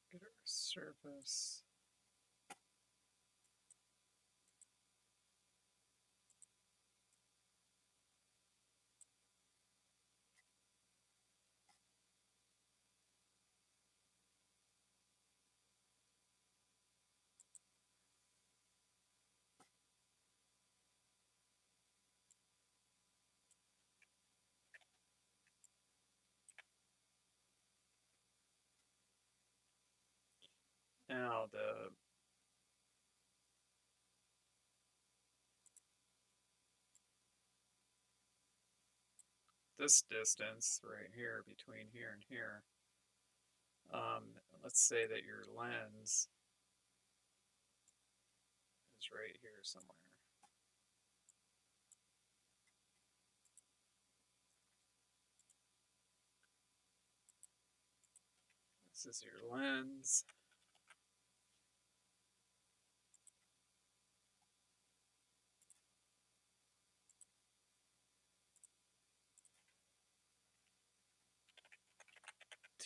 Get our surface. Now this distance right here between here and here, let's say that your lens is right here somewhere. This is your lens.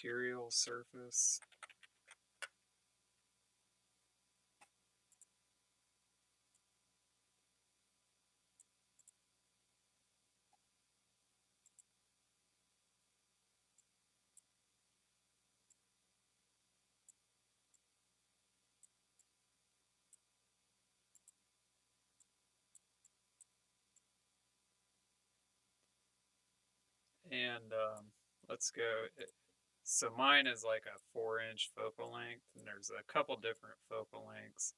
Material surface. And let's go. So mine is like a 4-inch focal length, and there's a couple different focal lengths.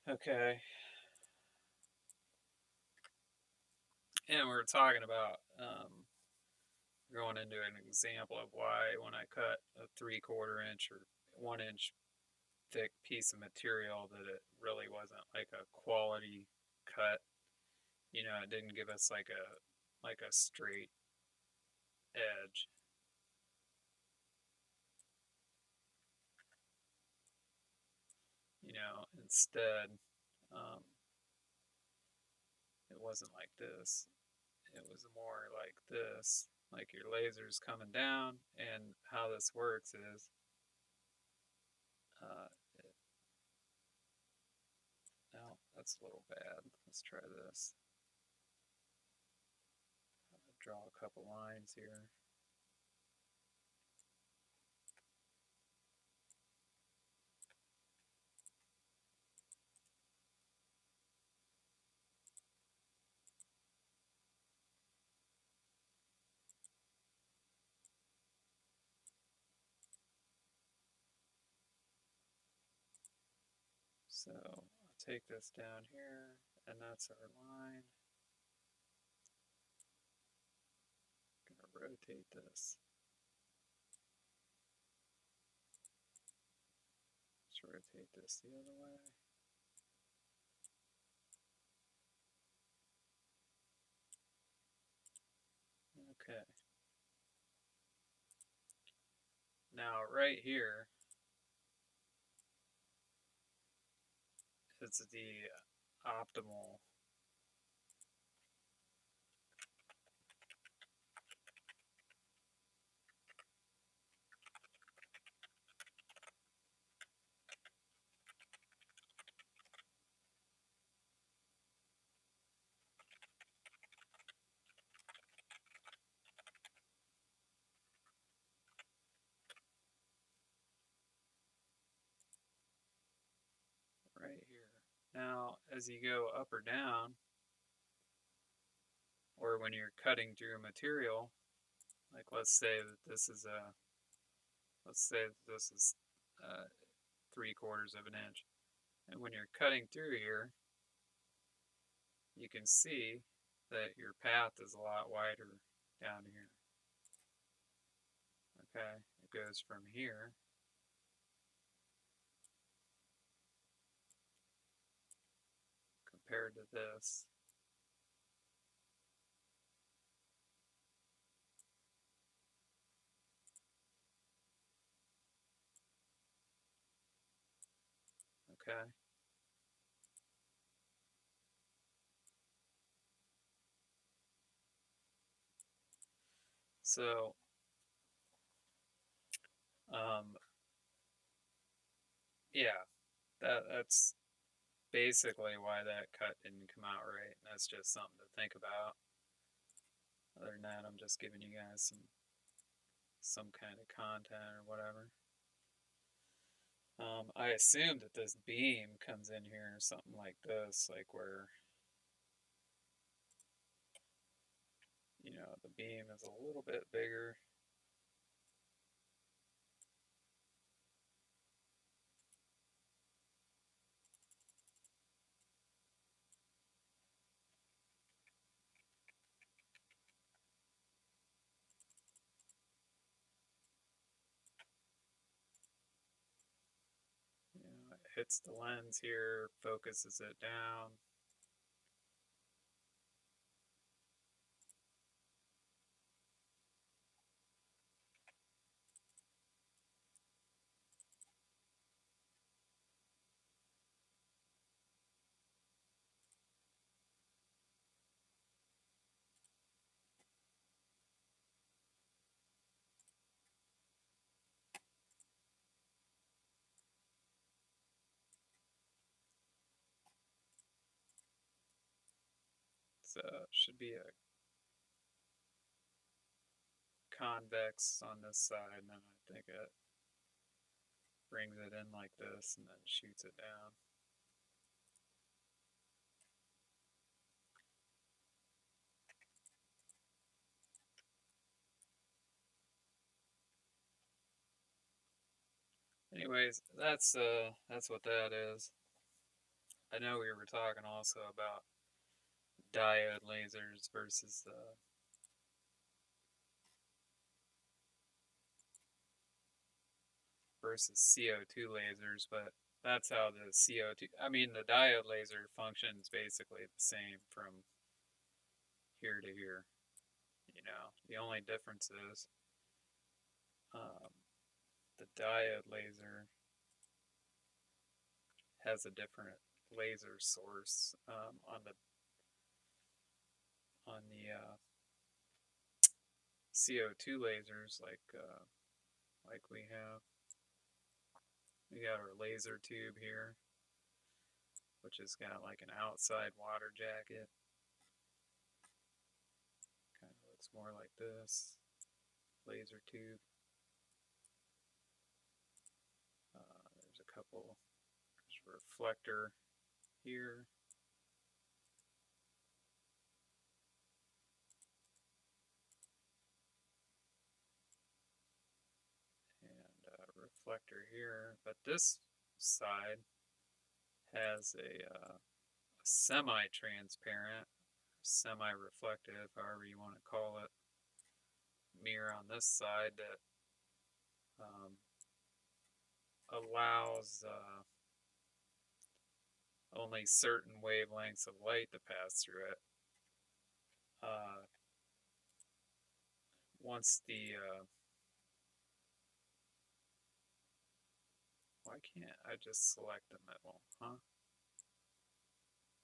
Okay. And we're talking about going into an example of why when I cut a 3/4 inch or 1-inch thick piece of material that it really wasn't like a quality cut. You know, it didn't give us like a straight edge. You know, instead, um, it wasn't like this. It was more like this, like your laser's coming down, and how this works is, uh, it, no, that's a little bad. Let's try this. Draw a couple lines here. So take this down here, and that's our line. Gonna rotate this. Let's rotate this the other way. Okay. Now right here is the optimal right here. Now, as you go up or down, or when you're cutting through a material, like let's say that this is a, let's say that this is 3/4 of an inch, and when you're cutting through here, you can see that your path is a lot wider down here. Okay, it goes from here compared to this. Okay. So, yeah, that's basically why that cut didn't come out right. And that's just something to think about. Other than that, I'm just giving you guys some kind of content or whatever. I assume that this beam comes in here or something like this, like where, you know, the beam is a little bit bigger. You know, it hits the lens here, focuses it down. So it should be a convex on this side, and then I think it brings it in like this and then shoots it down. Anyways, that's what that is. I know we were talking also about diode lasers versus CO2 lasers, but that's how the CO2, I mean, the diode laser functions basically the same from here to here. You know, the only difference is um, the diode laser has a different laser source on the CO2 lasers, like we have. We got our laser tube here, which has got like an outside water jacket. Kind of looks more like this laser tube. There's a couple. There's a reflector here. And a reflector here. But this side has a semi-transparent, semi-reflective, however you want to call it, mirror on this side that allows only certain wavelengths of light to pass through it. Once the why can't I just select the middle, huh?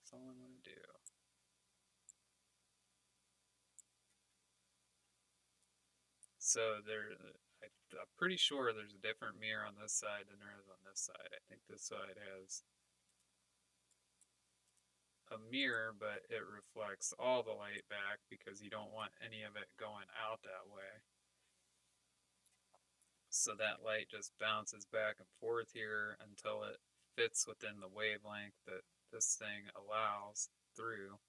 That's all I want to do. So I'm pretty sure there's a different mirror on this side than there is on this side. I think this side has a mirror, but it reflects all the light back because you don't want any of it going out that way. So that light just bounces back and forth here until it fits within the wavelength that this thing allows through,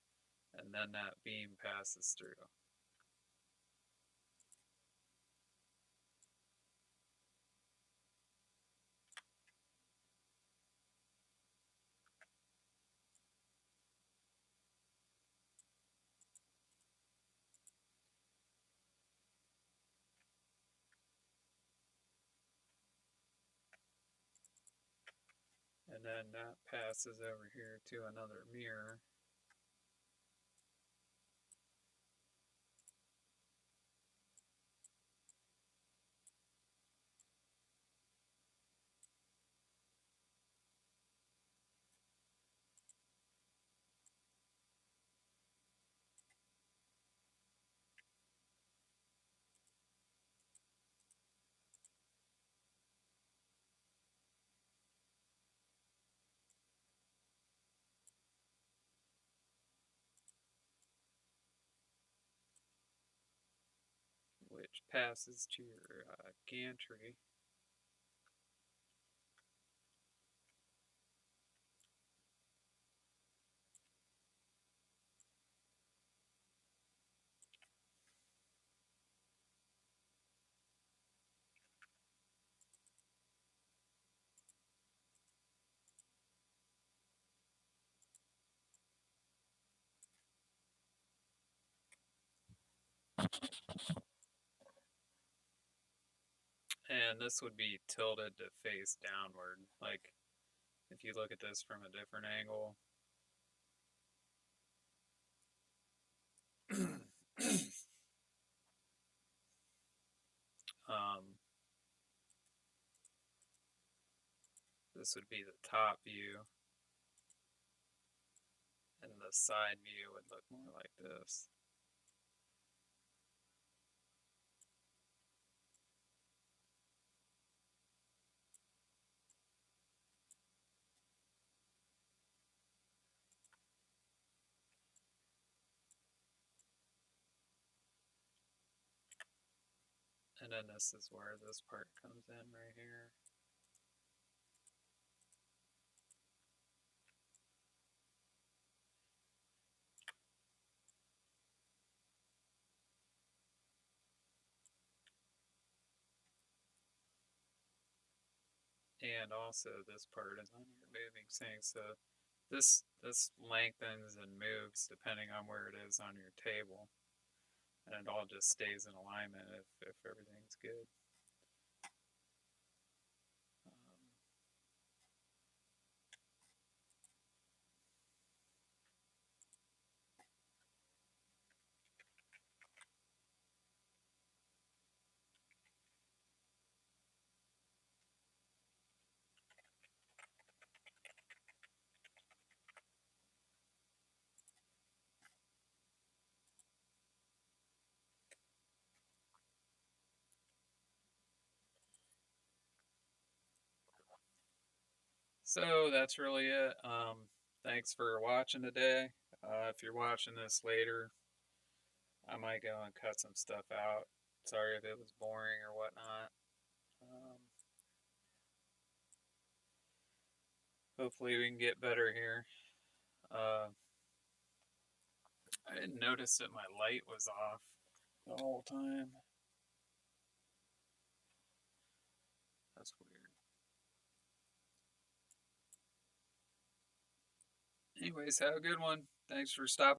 and then that beam passes through. And then that passes over here to another mirror. Which passes to your gantry. And this would be tilted to face downward. Like if you look at this from a different angle, this would be the top view, and the side view would look more like this. And then this is where this part comes in right here. And also this part is on your moving sync, so this lengthens and moves depending on where it is on your table, and it all just stays in alignment if everything's good. So that's really it. Thanks for watching today. If you're watching this later, I might go and cut some stuff out. Sorry if it was boring or whatnot. Hopefully we can get better here. I didn't notice that my light was off the whole time. That's weird. Anyways, have a good one. Thanks for stopping